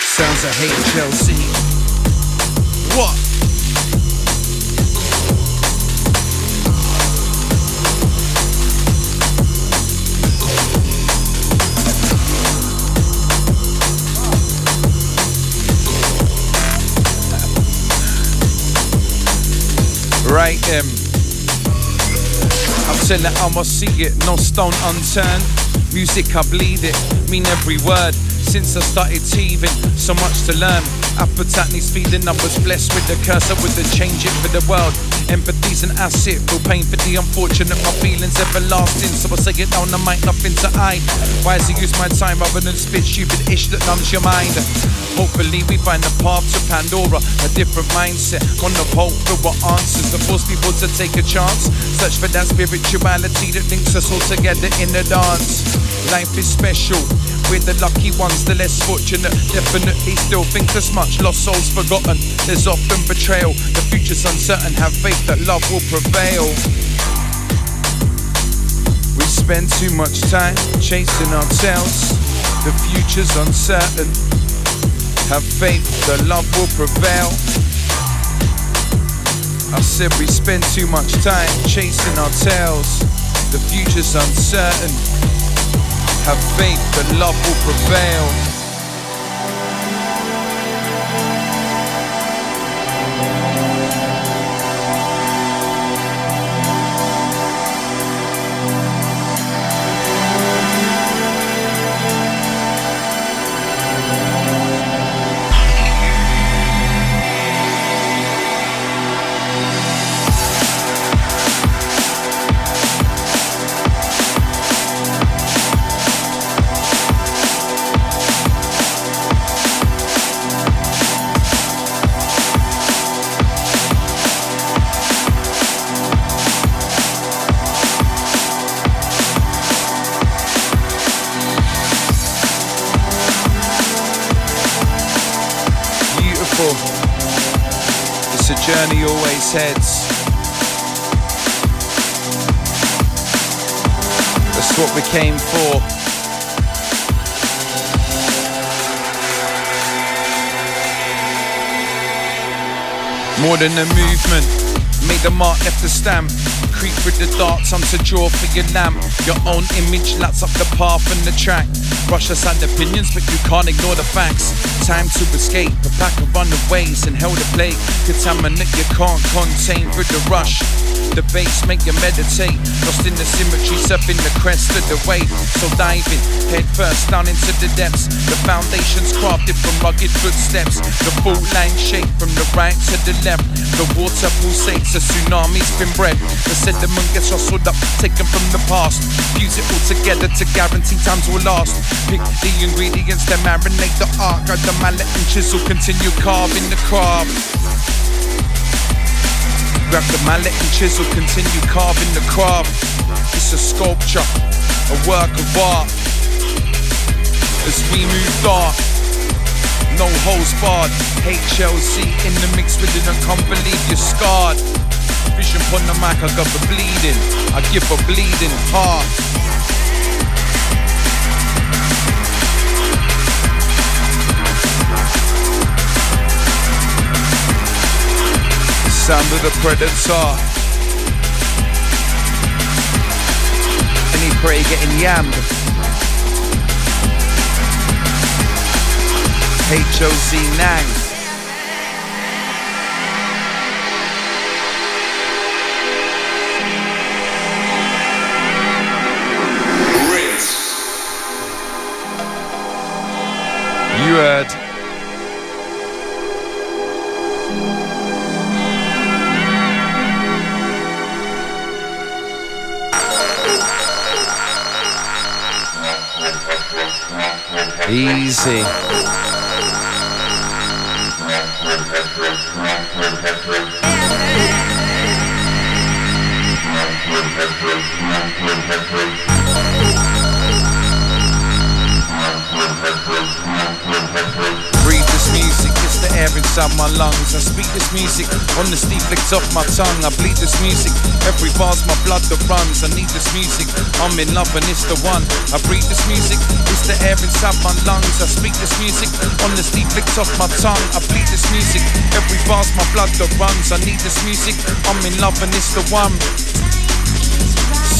Sounds of HLZ. What? Right, I'm telling it, I must see it, no stone unturned. Music, I bleed it, mean every word. Since I started teething, so much to learn. Appetite needs feeding, I was blessed with the curse, I would change it for the world. Empathy's an asset, feel pain for the unfortunate, my feelings everlasting. So I say it down the mic, nothing to hide. Wiser use my time rather than spit stupid ish that numbs your mind. Hopefully we find the path to Pandora, a different mindset, one of hope for what answers, to force people to take a chance. Search for that spirituality that links us all together in a dance. Life is special, we're the lucky ones, the less fortunate. Definitely still think there's much lost souls forgotten. There's often betrayal, the future's uncertain. Have faith that love will prevail. We spend too much time chasing our tails, the future's uncertain. Have faith that love will prevail. I said we spend too much time chasing our tails, the future's uncertain. Have faith that love will prevail. It's a journey always heads. That's what we came for. More than a movement, made a mark, left a stamp. Creep through the dark, time to draw for your lamp. Your own image lights up the path and the track. Brush aside opinions, but you can't ignore the facts. Time to escape, a pack of runaways and hell to plague. Contaminate you can't contain through the rush. The bass make you meditate, lost in the symmetry, surfing the crest of the wave. So diving, head first down into the depths. The foundation's crafted from rugged footsteps. The full line shape from the right to the left. The water pulsates, a tsunami's been bred. The sediment gets rustled up, taken from the past. Fuse it all together to guarantee times will last. Pick the ingredients, then marinate the art. Grab the mallet and chisel, continue carving the craft. Grab the mallet and chisel, continue carving the craft. It's a sculpture, a work of art. As we move dark, no holds barred. HLZ in the mix within, I can't believe you're scarred. Vision upon the mic, I got the bleeding. I give a bleeding heart. Sound of the predator. Any prey getting yammed. HLZ Nang. You heard. Easy. Breathe this music, it's the air inside my lungs. I speak this music, honesty flicks off my tongue. I bleed this music, every bar's my blood that runs. I need this music, I'm in love and it's the one. I breathe this music, it's the air inside my lungs. I speak this music, honesty flicks off my tongue. I bleed this music, every bar's my blood that runs. I need this music, I'm in love and it's the one.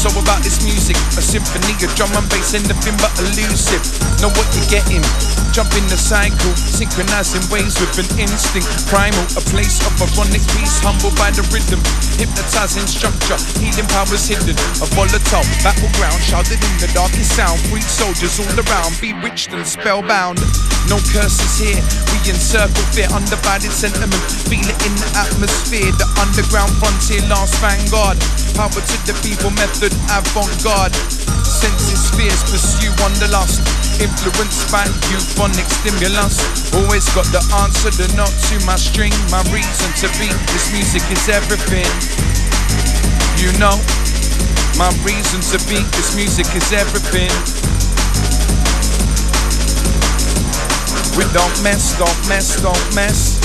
So about this music, a symphony of drum and bass, anything but elusive. Know what you're getting, jump in the cycle, synchronizing ways with an instinct. Primal, a place of ironic peace, humbled by the rhythm. Hypnotizing structure, healing powers hidden. A volatile battleground, shrouded in the darkest sound. Freed soldiers all around, bewitched and spellbound. No curses here, we encircle fear, undivided sentiment. Feel it in the atmosphere, the underground frontier, last vanguard. Power to the people, method avant-garde. Senses fierce, pursue wanderlust. Influenced by euphonic stimulus. Always got the answer, the knot to my string. My reason to be, this music is everything. You know, my reason to be, this music is everything. We don't mess, don't mess, don't mess.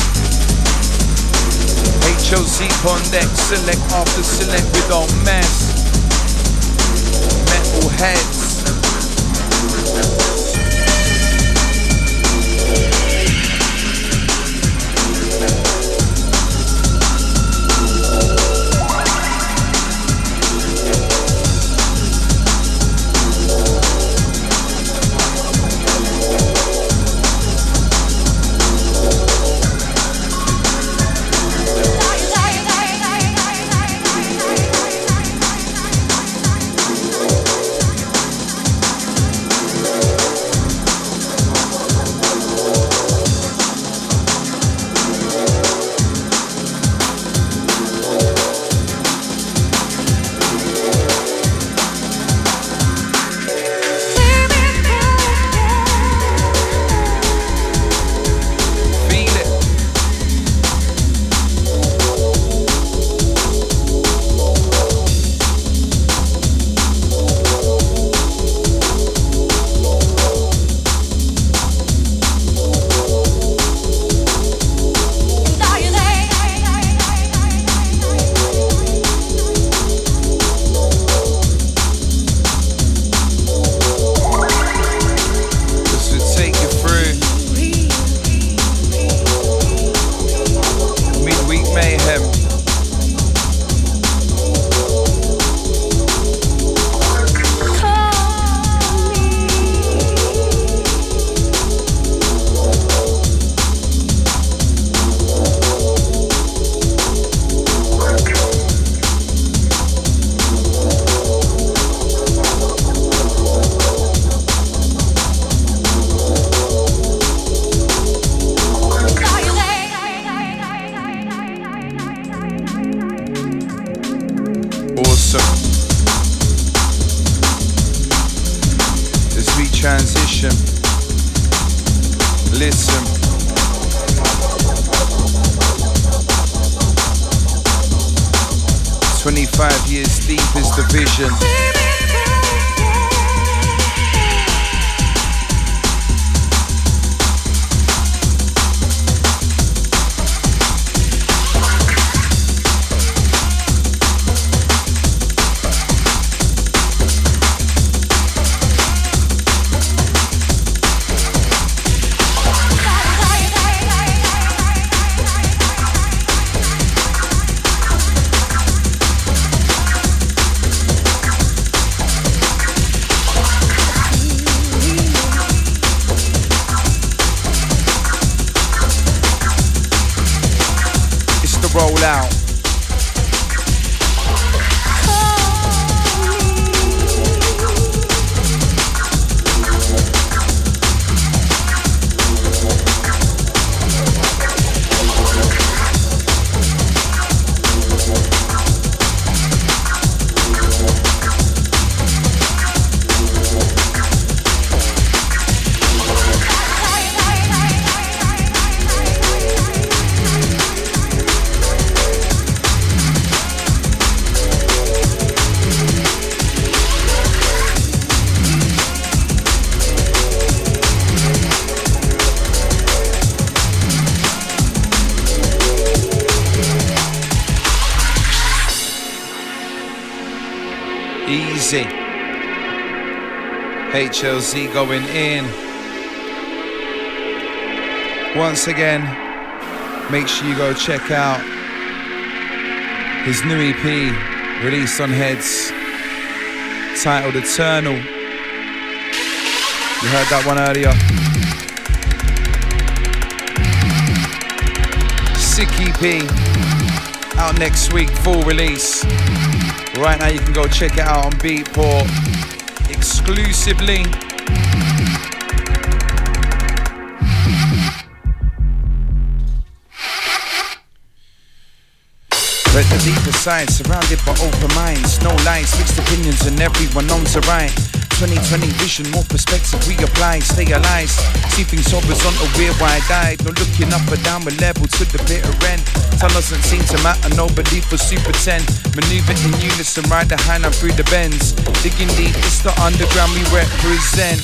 HLZ on deck, select after select, we don't mess. Metalheadz. Transition. Listen. "25 years deep is the vision. Easy. HLZ going in. Once again, make sure you go check out his new EP released on Heads, titled Eternal. You heard that one earlier. Sick EP, out next week, full release. Right now you can go check it out on Beatport exclusively. But the deeper side, surrounded by open minds, no lies, mixed opinions and everyone owns a right. 2020 vision, more perspective we apply, stay alive, see things horizontal, we're wide-eyed, no looking up or down, we're level to the bitter end. Time doesn't seem to matter, no belief for Super 10. Maneuver in unison, ride the high line through the bends. Digging deep, it's the underground we represent.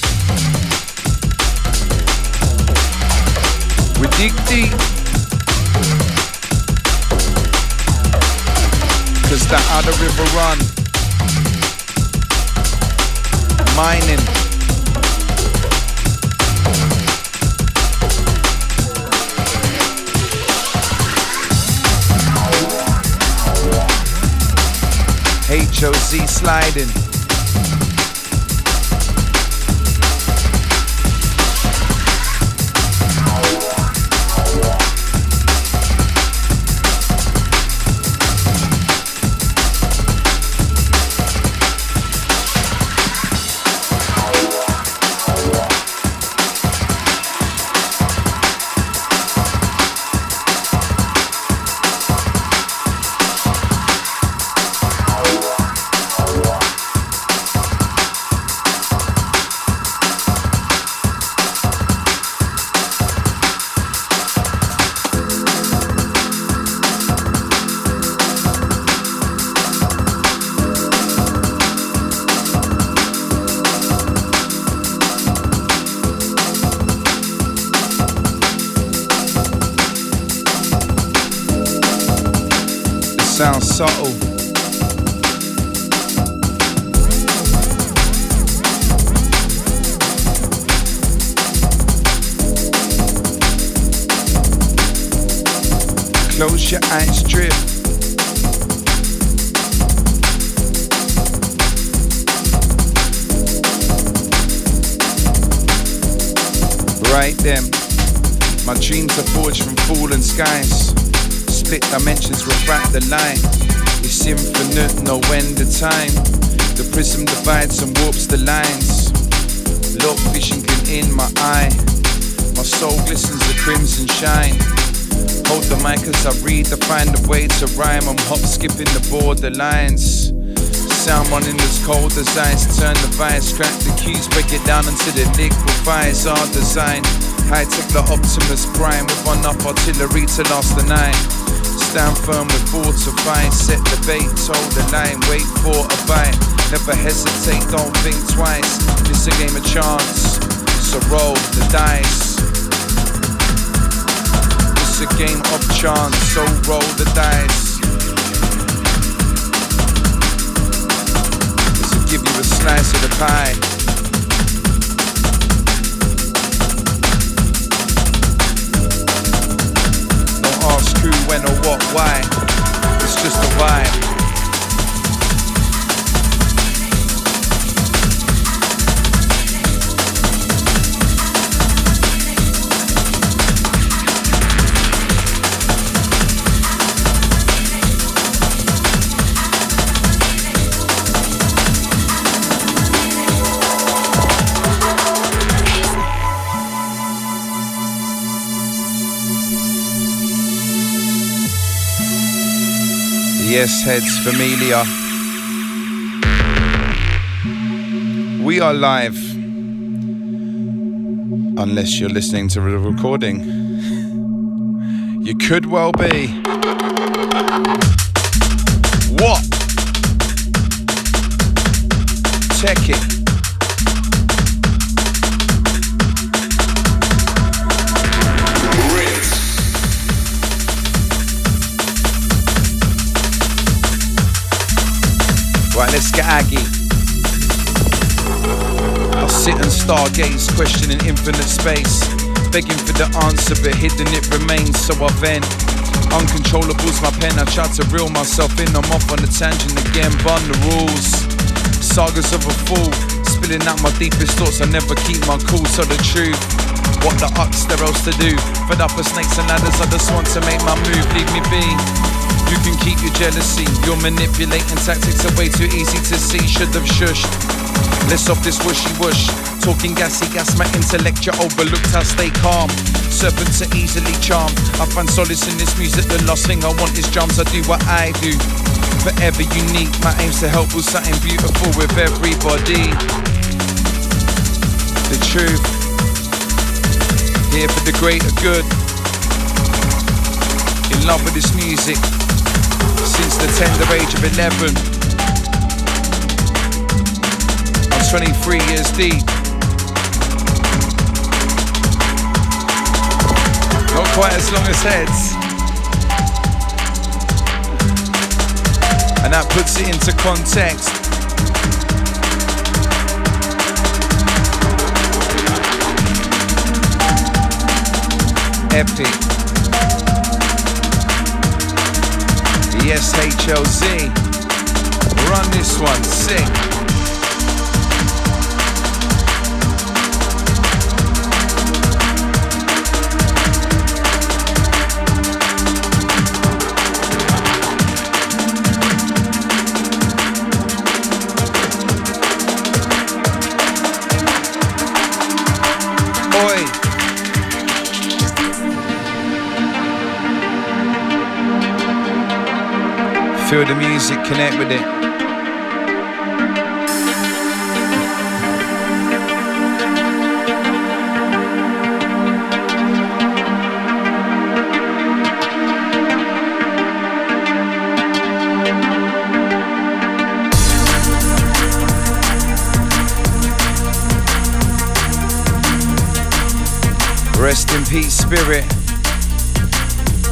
We dig deep, cause that other river run. Mining. HLZ sliding. Sounds subtle. Close your eyes, drift. Right then, my dreams are forged from fallen skies. Split dimensions refract the light. It's infinite, no end of time. The prism divides and warps the lines. Look, vision in my eye. My soul glistens the crimson shine. Hold the mic as I redefine the way to rhyme. I'm hop skipping the borderlines. Sound running as cold as ice. Turn the vice, crack the keys, break it down until it liquefies. Our design, high-tech the Optimus Prime. With one up artillery to last the night. Stand firm with fortified, set the bait, toe the line, wait for a bite. Never hesitate, don't think twice. It's a game of chance, so roll the dice. It's a game of chance, so roll the dice. This will give you a slice of the pie. Ask who, when or what, why. It's just a vibe. Yes, heads, familia. We are live. Unless you're listening to the recording. You could well be. What? Check it. Right, let's get Aggie. I'll sit and stargaze, questioning infinite space, begging for the answer, but hidden it remains, so I vent. Uncontrollable's my pen, I try to reel myself in, I'm off on a tangent again, bun the rules. Sagas of a fool, spilling out my deepest thoughts, I never keep my cool, so the truth. What the ups there else to do? Fed up with snakes and ladders, I just want to make my move, leave me be. You can keep your jealousy, your manipulating tactics are way too easy to see, should have shushed. Less of this whooshy whoosh, talking gassy gas, my intellect you overlooked, I stay calm. Serpents are easily charmed, I find solace in this music, the last thing I want is drums, I do what I do. Forever unique, my aim's to help with something beautiful with everybody. The truth, here for the greater good. In love with this music since the tender age of 11. I'm 23 years deep. Not quite as long as Heads. And that puts it into context. Epic. Yes, HLZ. Run this one, sick. Feel the music, connect with it. Rest in peace, spirit.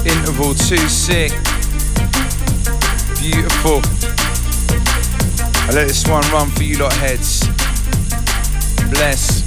Interval 2 sick. Beautiful. I let this one run for you lot heads. Bless.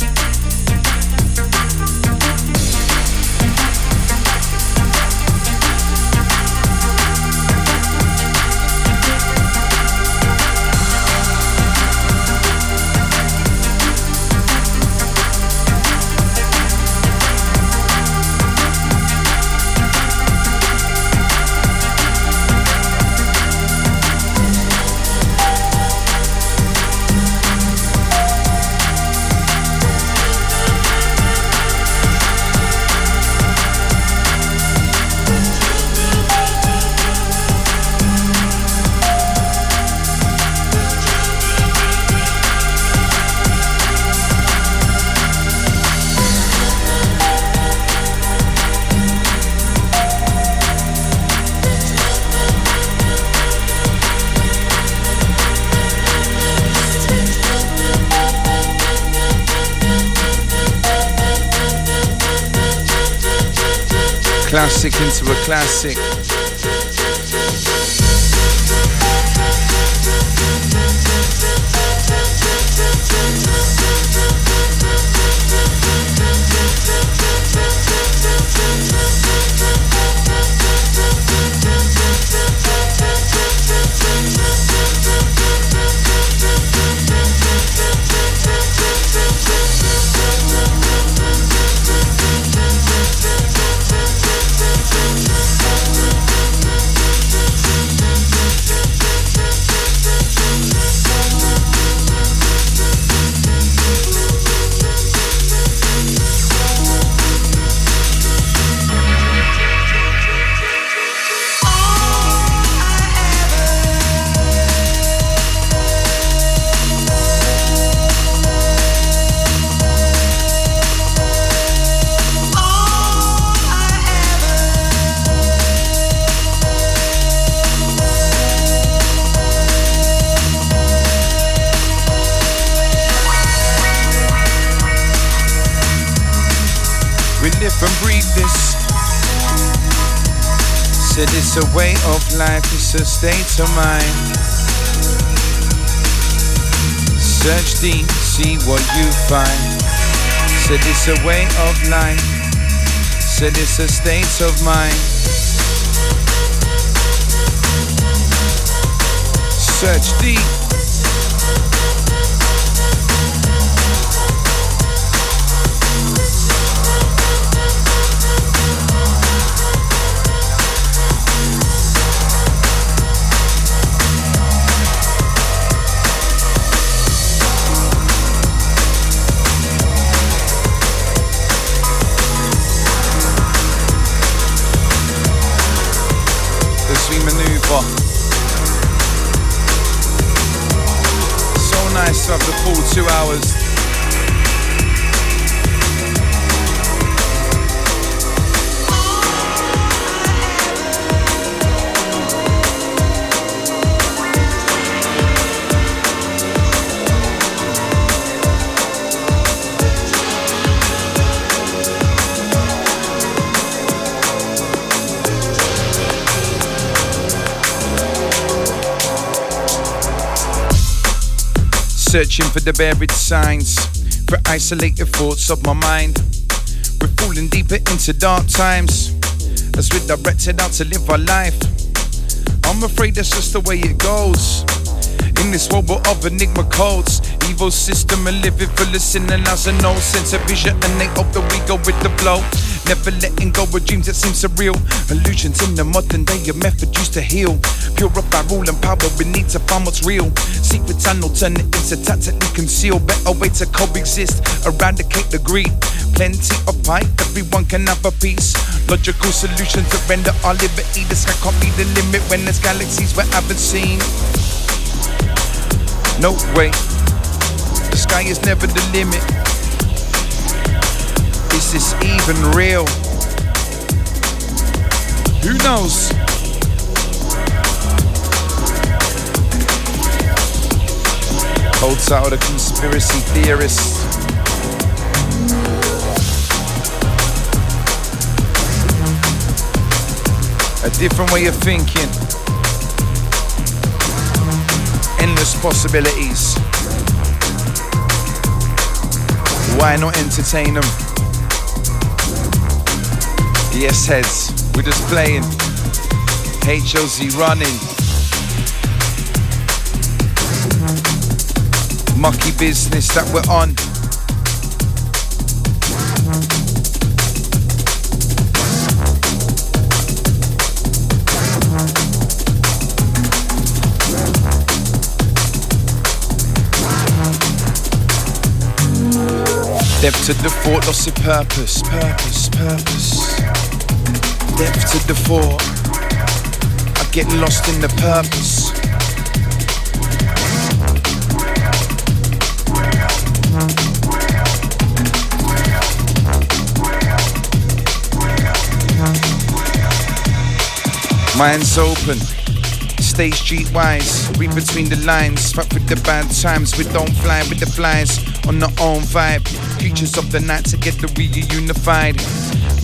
Classic into a classic. And breathe this. Said it's a way of life, it's a state of mind. Search deep, see what you find. Said it's a way of life. Said it's a state of mind. Search deep. As we maneuver. So nice to have the full 2 hours. Searching for the buried signs, for isolated thoughts of my mind. We're falling deeper into dark times, as we're directed out to live our life. I'm afraid that's just the way it goes. In this world of enigma codes, evil system and living full of sin and has no sense of vision, and they hope that we go with the flow. Never letting go of dreams that seem surreal. Illusions in the modern day, a method used to heal. Purify rule and power, we need to find what's real. Secrets and alternatives are tactically concealed. Better way to coexist, eradicate the greed. Plenty of pie, everyone can have a piece. Logical solutions that render our liberty. The sky can't be the limit when there's galaxies we haven't seen. No way, the sky is never the limit. Is this even real? Who knows? Hold tight to the conspiracy theorists. A different way of thinking. Endless possibilities. Why not entertain them? Yes, heads, we're just playing. HLZ running. Mucky business that we're on. Depth to the thought, lost its purpose, purpose, purpose. Depth to the thought, I get lost in the purpose. Mind's open, stay streetwise, read between the lines, fight with the bad times, we don't fly with the flies, on our own vibe, creatures of the night together reunified,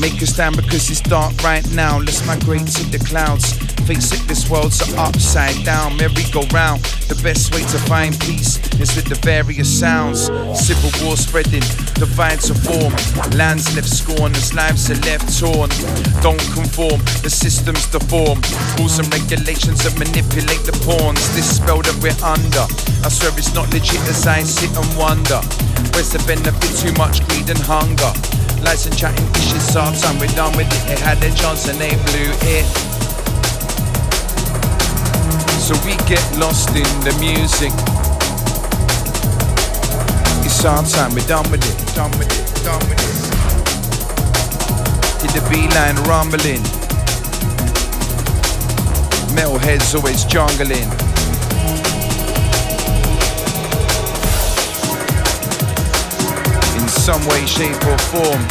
make a stand because it's dark right now, let's migrate to the clouds, face it, this world's an upside down, merry-go-round, the best way to find peace is with the various sounds, civil war spreading, divides are formed, lands left scorned as lives are left torn, don't conform, the system's deformed, rules and regulations that manipulate the pawns, this spell that we're under, I swear it's not legit as I sit and wonder, where's the benefit, too much greed and hunger, lies and chatting issues, our time we're done with it, they had their chance and they blew it. So we get lost in the music. It's our time, we're done with it, done with it, done with it. Hit the beeline rumbling. Metalheadz always jungling. In some way, shape or form.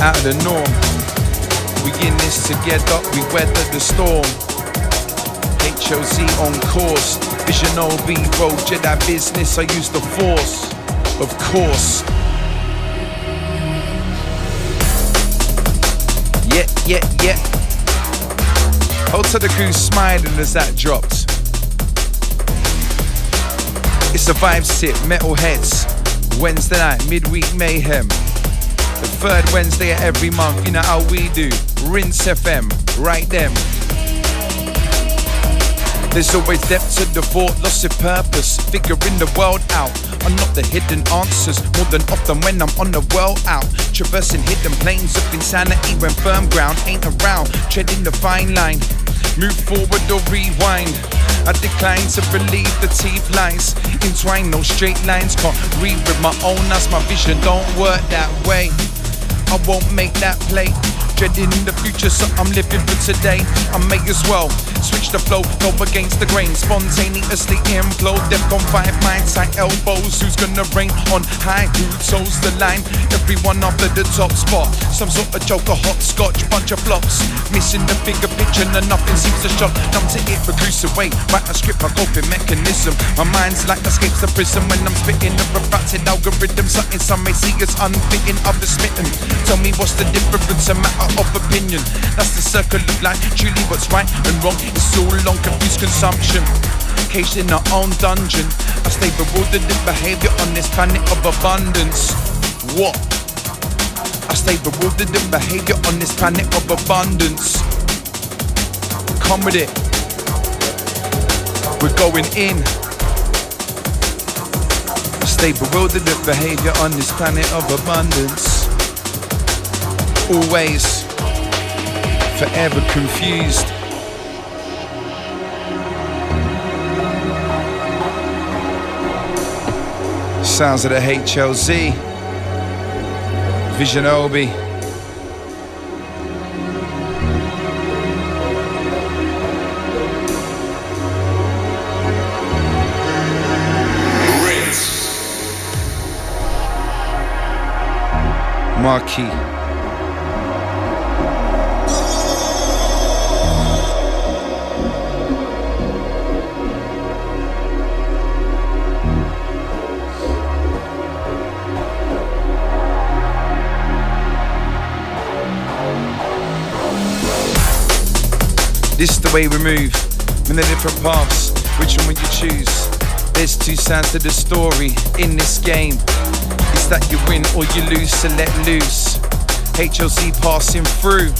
Out of the norm. We in this together, we weather the storm. HLZ on course, Visionobi, road Jedi business, I use the force, of course. Yeah. Hold to the goose smiling as that dropped. It's a vibe sip, Metalheadz. Wednesday night, midweek mayhem. The third Wednesday of every month, you know how we do. Rinse FM, right them. There's always depth to the thought, loss of purpose. Figuring the world out, unlock the hidden answers. More than often when I'm on the world out. Traversing hidden planes of insanity when firm ground ain't around. Treading the fine line, move forward or rewind. I decline to believe the teeth lines. Entwine no straight lines, can't read with my own eyes. My vision don't work that way. I won't make that play. Dreading the future, so I'm living for today. I may as well switch the flow, go against the grain. Spontaneously implode, Defcon 5 minds, tight elbows. Who's gonna reign on high? Who toes the line? Everyone after the top spot. Some sort of joker, hopscotch, bunch of flops. Missing the bigger picture, and nothing seems to shock. Numb to it, recluse away. Write a script, my coping mechanism. My mind's like escapes the prison when I'm spitting the refracted algorithm. Something some may see as unfitting, others smitten. Tell me what's the difference, a matter of opinion. That's the circle of life, truly what's right and wrong. It's all on confused consumption, caged in our own dungeon. I stay bewildered in behaviour on this planet of abundance. What? I stay bewildered in behaviour on this planet of abundance. Come with it, we're going in. I stay bewildered in behaviour on this planet of abundance. Always forever confused. Sounds of the HLZ, Visionobi. Marquee. This is the way we move, in the different paths, which one will you choose? There's two sides to the story in this game. It's that you win or you lose, so let loose. HLZ passing through.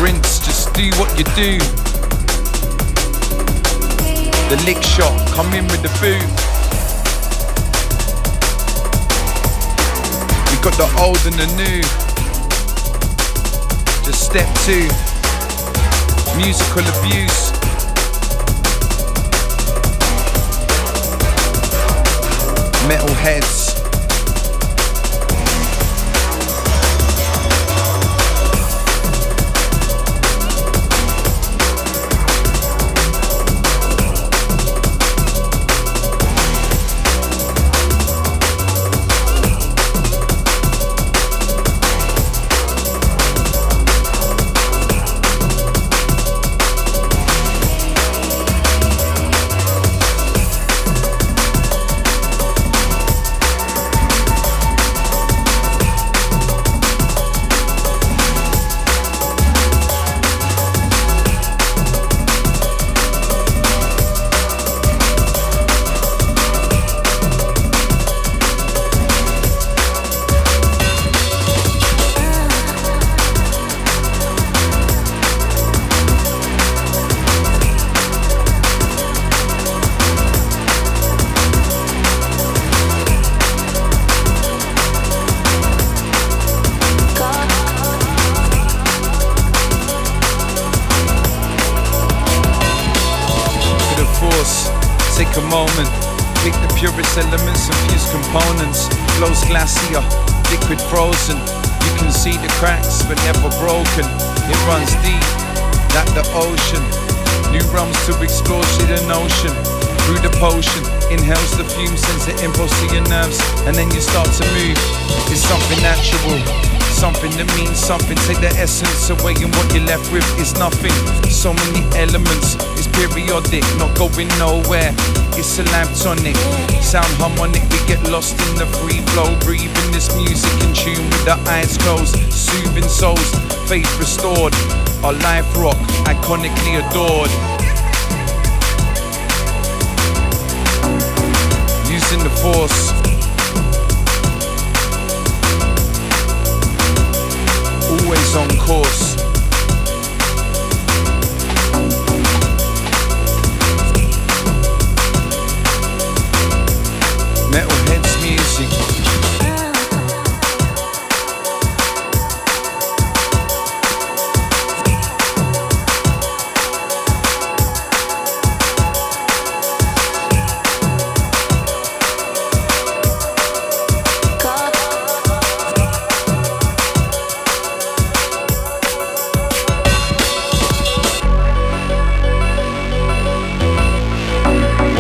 Rinse, just do what you do. The lick shot, come in with the boot. We got the old and the new. Just step two. Musical abuse. Metalheadz. Take a moment, pick the purest elements and fuse components. Flows glacier, liquid frozen. You can see the cracks but never broken. It runs deep, like the ocean. New realms to explore, see the notion. Through the potion, inhales the fumes, sends the impulse to your nerves, and then you start to move. It's something natural, something that means something. Take the essence away and what you're left with is nothing. So many elements, it's periodic, not going nowhere. It's a life tonic, sound harmonic. We get lost in the free flow, breathing this music in tune with the eyes closed. Soothing souls, faith restored. Our life rock, iconically adored. force. Always on course. Metalheadz music.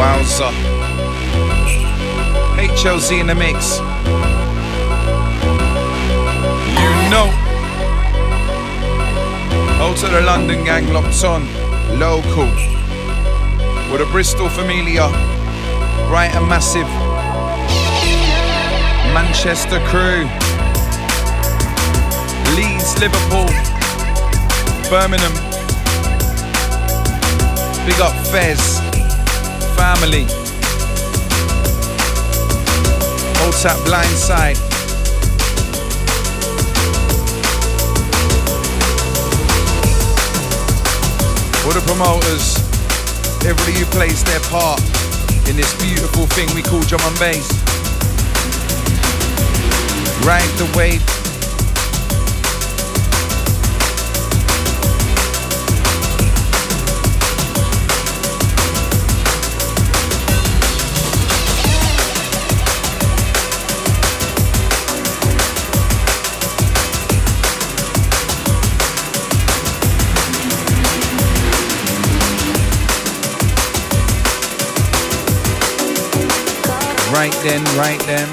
Wowza. HLZ in the mix. You know. Hold to the London gang locked on. Local. With a Bristol familia. Right and massive. Manchester crew. Leeds, Liverpool. Birmingham. Big up Fez. Family. Old tap blindside. All the promoters, everybody who plays their part in this beautiful thing we call drum and bass. Ride the wave. Right then.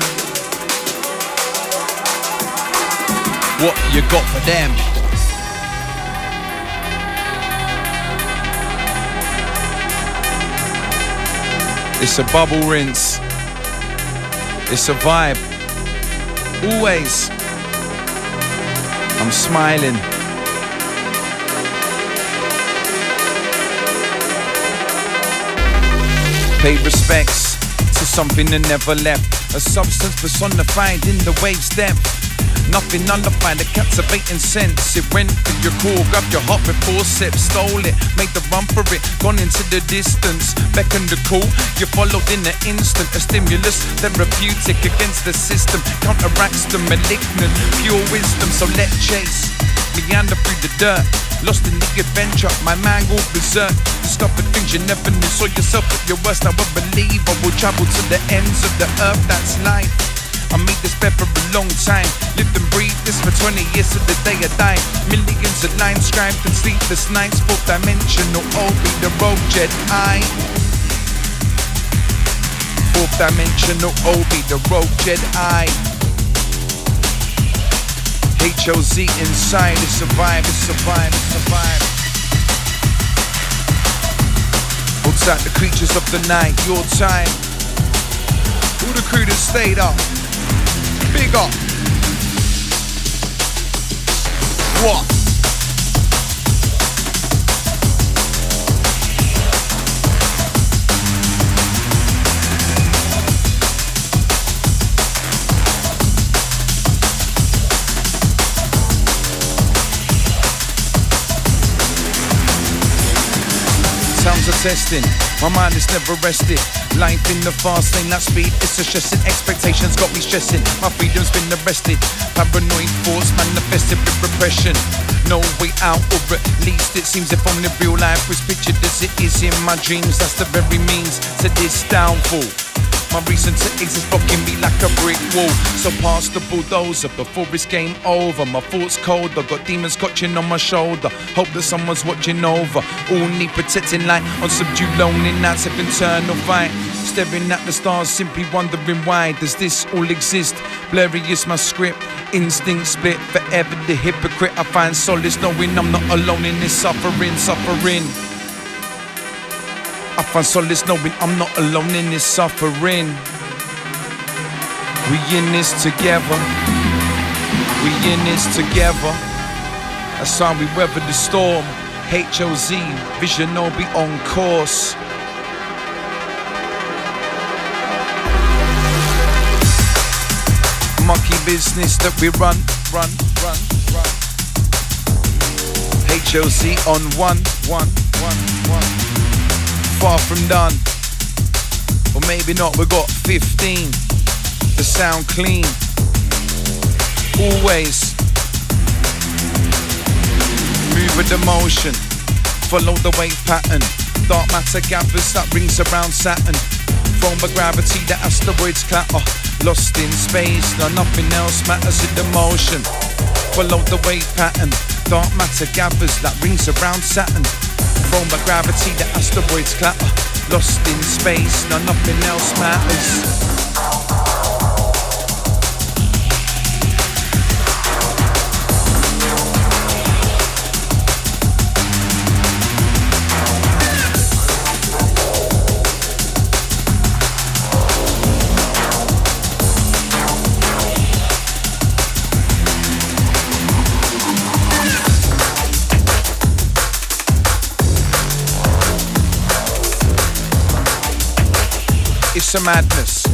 What you got for them? It's a bubble rinse. It's a vibe. Always. I'm smiling. Paid respects to something that never left. A substance personified in the wave's depth. Nothing nullified, a captivating sense. It went through your core, grabbed your heart with forceps, stole it, made the run for it, gone into the distance, beckoned the call, you followed in an instant. A stimulus, therapeutic against the system, counteracts the malignant, pure wisdom. So let chase, meander through the dirt. Lost in the adventure, my mind all berserk. Discovered things you never knew, saw yourself at your worst. Now I believe I will travel to the ends of the earth, that's life. I made this bed for a long time, lived and breathed this for 20 years to the day I die. Millions of lines scribed and sleepless nights, fourth dimensional, oh be the road Jedi. Fourth dimensional, oh be the road Jedi. HLZ inside, it's a vibe, it's a vibe, it's a vibe. What's out the creatures of the night, your time. All the crew that stayed up, big up. What? Sounds are testing, my mind is never rested. Life in the fast lane, that speed, it's a stressing. Expectations got me stressing, my freedom's been arrested. Paranoid thoughts manifested with repression. No way out, or at least it seems if only real life was pictured as it is in my dreams. That's the very means to this downfall. My reason to exist blocking me like a brick wall. So past the bulldozer before it's game over. My thoughts cold, I got demons clutching on my shoulder. Hope that someone's watching over. All need protecting light on subdued lonely nights of internal fight. Staring at the stars, simply wondering why does this all exist? Blurry is my script, instinct split. Forever the hypocrite, I find solace knowing I'm not alone in this suffering. I find solace knowing I'm not alone in this suffering. We in this together. We in this together. That's how we weather the storm. HLZ, Visionobi on course. monkey business that we run. HLZ on one. Far from done. Or maybe not, we got 15. The sound clean. Always. Move with the motion. Follow the wave pattern. Dark matter gathers that rings around Saturn. Thrown by gravity, the asteroids clatter. Lost in space, now nothing else matters in the motion. Follow the wave pattern. Dark matter gathers that rings around Saturn. Thrown by gravity, the asteroids clatter. Lost in space, now nothing else matters. It's a madness.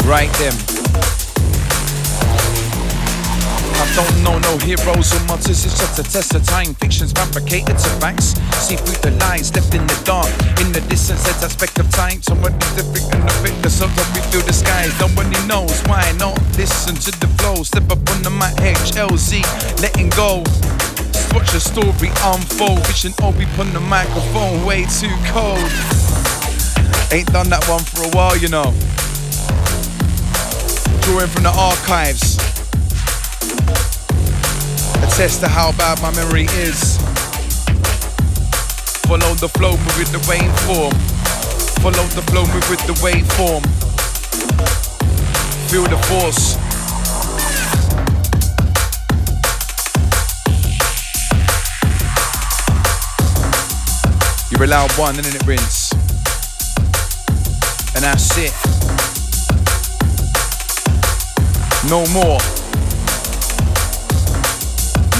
Write them. I don't know no heroes or martyrs, it's just a test of time. Fiction's fabricated to facts. See through the lies left in the dark. In the distance, that aspect of time. Somebody different in the victor, so that we feel the skies. Nobody knows why not listen to the flow. Step up on the mic, HLZ, letting go. Just watch the story unfold. Visionobi on the microphone, way too cold. Ain't done that one for a while, you know. Drawing from the archives. Attest to how bad my memory is. Follow the flow, move with the waveform. Follow the flow, move with the waveform. Feel the force. You're allowed one and then it rinse. And that's it. No more.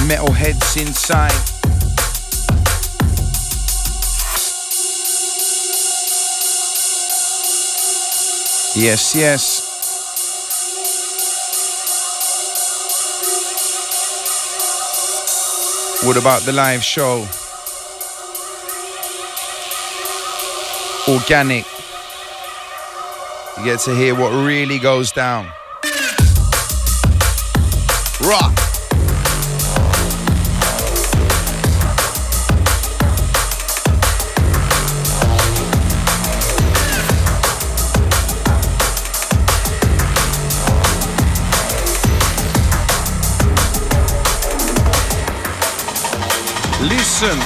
Metalheadz inside. Yes, yes. What about the live show? Organic. You get to hear what really goes down. Rock. Listen.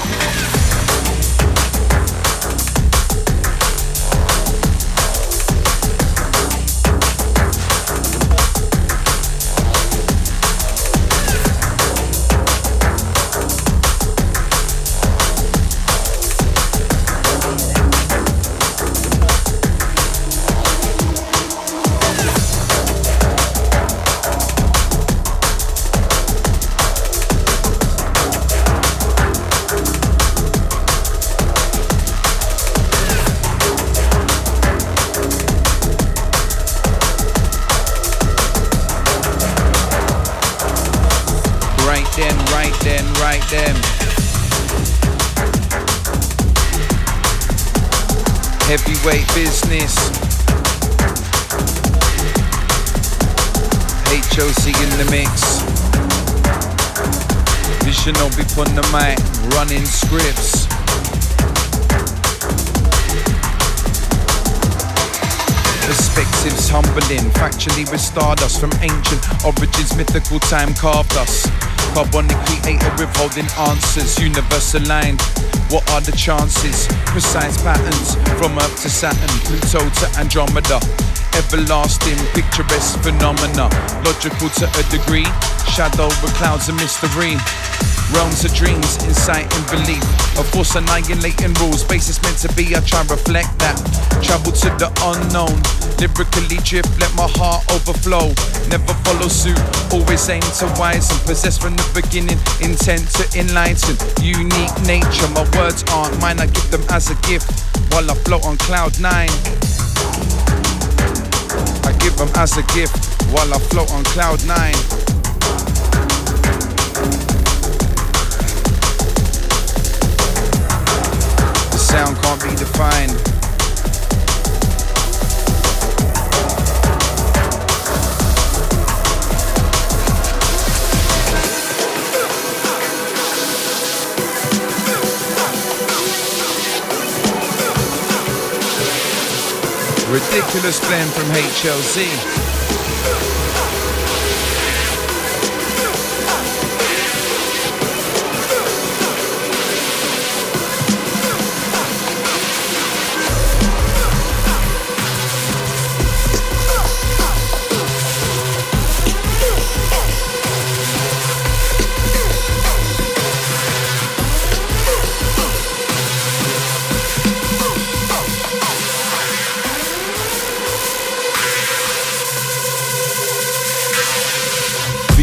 Right then. Heavyweight business. HLZ in the mix. Visionobi on the mic, running scripts. Perspectives humbling, factually with stardust from ancient origins, mythical time carved us. Carbonic creator withholding answers, universe aligned. What are the chances? Precise patterns from Earth to Saturn, Pluto to Andromeda. everlasting, picturesque phenomena, logical to a degree, shadow with clouds of mystery. Realms of dreams, insight and belief. A force annihilating rules. Space is meant to be, I try reflect that. Travel to the unknown. Lyrically drift, let my heart overflow. Never follow suit, always aim to wise and possess from the beginning. Intent to enlighten, unique nature. My words aren't mine, I give them as a gift while I float on cloud 9. I give them as a gift while I float on cloud 9. Sound can't be defined. Ridiculous blend from HLZ.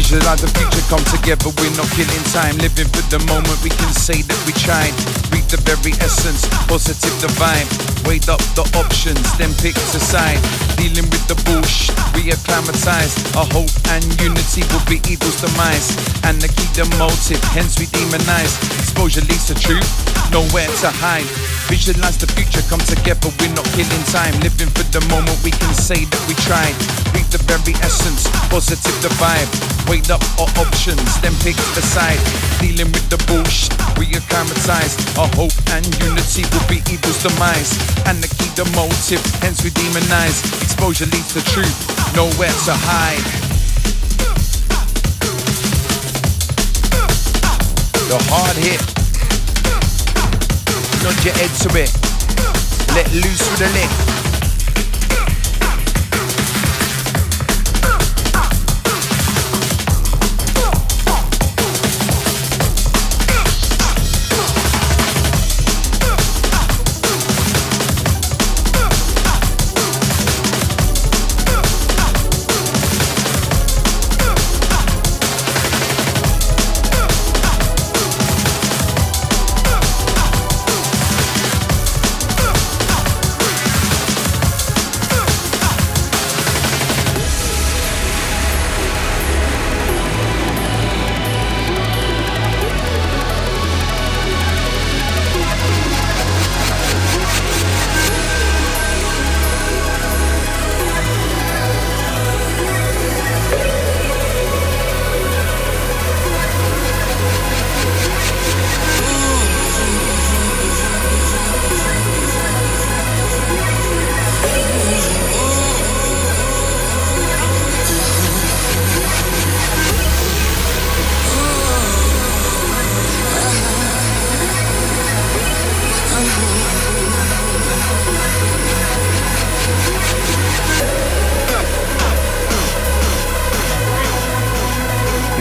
Visualize the future, come together, we're not killing time. Living for the moment, we can say that we tried. Read the very essence, positive the vibe. Weighed up the options, then picked a side. Dealing with the bullshit, we acclimatize. Our hope and unity will be evil's demise. And the key, the motive, hence we demonize. Exposure leads to truth, nowhere to hide. Visualize the future, come together, we're not killing time. Living for the moment, we can say that we tried. Read the very essence, positive the vibe. Weighed up our options, then picked a side. Dealing with the bullshit, we acclimatize. Our hope and unity will be evil's demise. And the key, the motive, hence we demonize. Exposure leads to truth, nowhere to hide. The hard hit, nod your head to it. Let loose with a lick.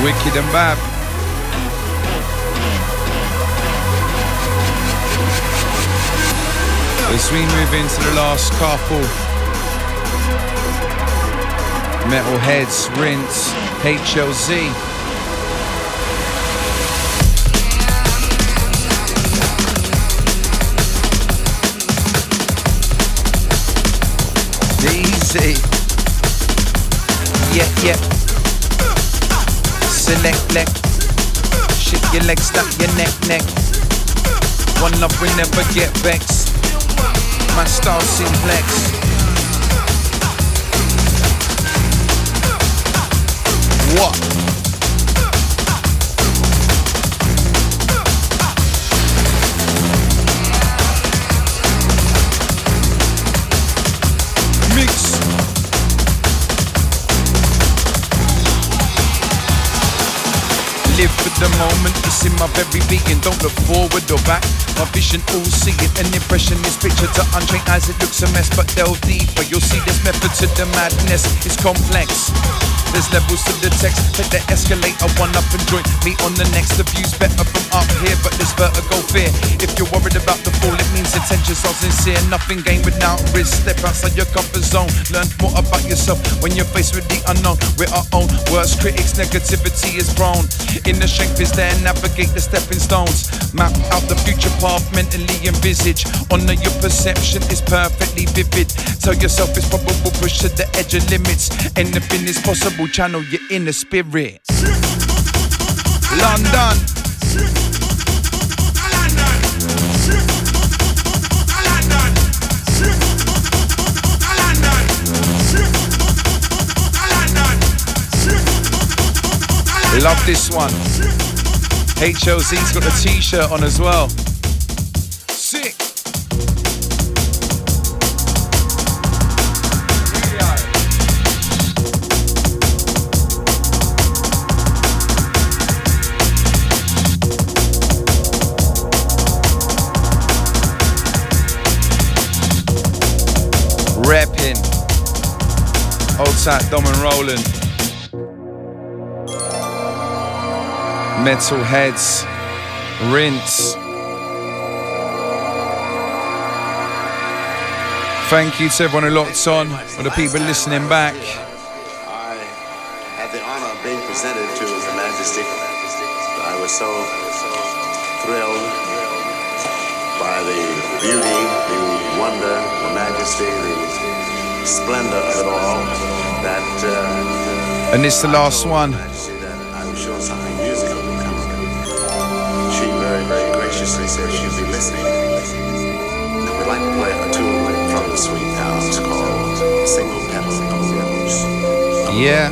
Wicked and bad. As we move into the last couple, Metalheadz, Rinse, HLZ. Easy. Yeah. Select leg, shake your legs, stack your neck. One love, we never get vexed. My style simplex. What? Mix. Live for the moment. It's in my very being. Don't look forward or back. My vision all seeing. An impression is picture to untrained eyes. It looks a mess, but delve deeper. You'll see there's method to the madness. It's complex. There's levels to the text. Take the escalator one up and join me on the next. The view's better from up here, but there's vertigo fear. If you're worried about the fall, it means intentions are sincere. Nothing gained without risk. Step outside your comfort zone. Learn more about yourself when you're faced with the unknown. We're our own worst critics. Negativity is prone. Inner strength is there. Navigate the stepping stones. Map out the future path. Mentally envisage. Honor your perception is perfectly vivid. Tell yourself it's probable. Push to the edge of limits. Anything is possible. Channel your inner spirit. London. Love this one. HLZ's got the t-shirt on as well. Sick. Reppin'. Old tight Dom and Roland. Metalheadz. Rinse. Thank you to everyone who locked on, or the people listening back. I had the honor of being presented to His Majesty. I was so thrilled by the beauty, the wonder, the majesty, the splendor of it all. And it's the last one. I'm sure something musical will come. She very, very graciously said she'd be listening. And we'd like to play a tune from the Sweet House called Single Petal of a Rose. Yeah.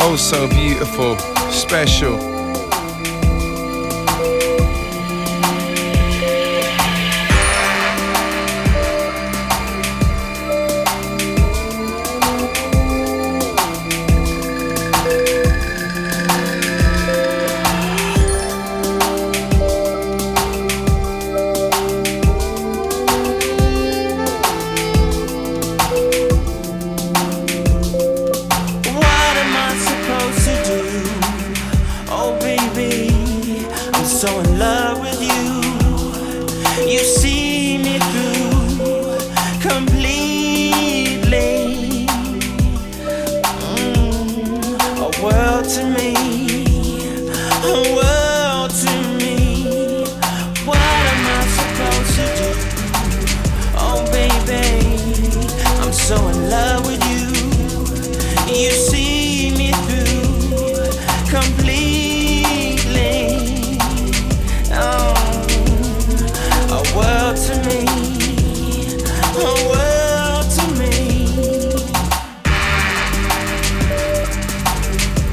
Oh, so beautiful, special.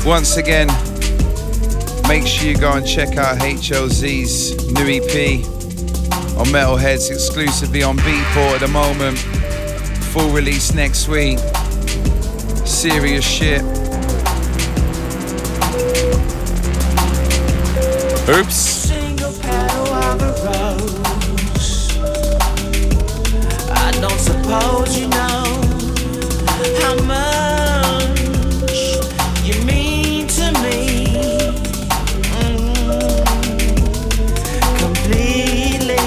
Once again, make sure you go and check out HLZ's new EP on Metalheadz, exclusively on Beatport at the moment. Full release next week. Serious shit. Oops. Single petal of a rose. I don't suppose you know how much you mean to me. Completely.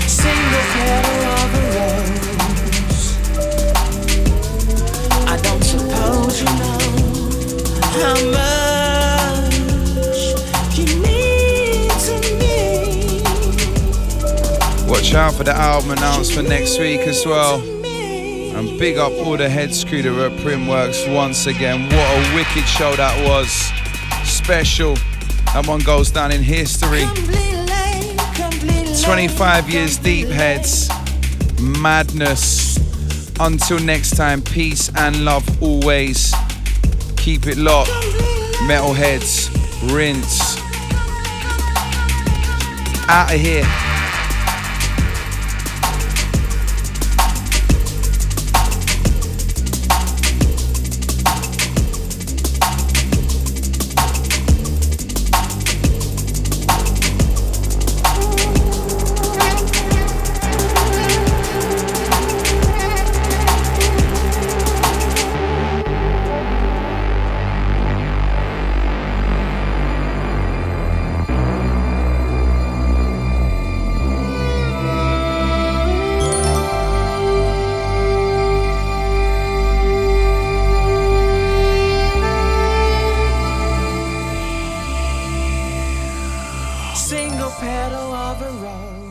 Single petal of a rose. I don't suppose you know how much you mean to me. Watch out for the album announcement next week as well. And big up all the heads crew that were at Primworks once again. What a wicked show that was. Special. That one goes down in history. 25 years deep, heads. Madness. Until next time, peace and love always. Keep it locked. Metalheadz, Rinse. Out of here. Single pedal of a rose.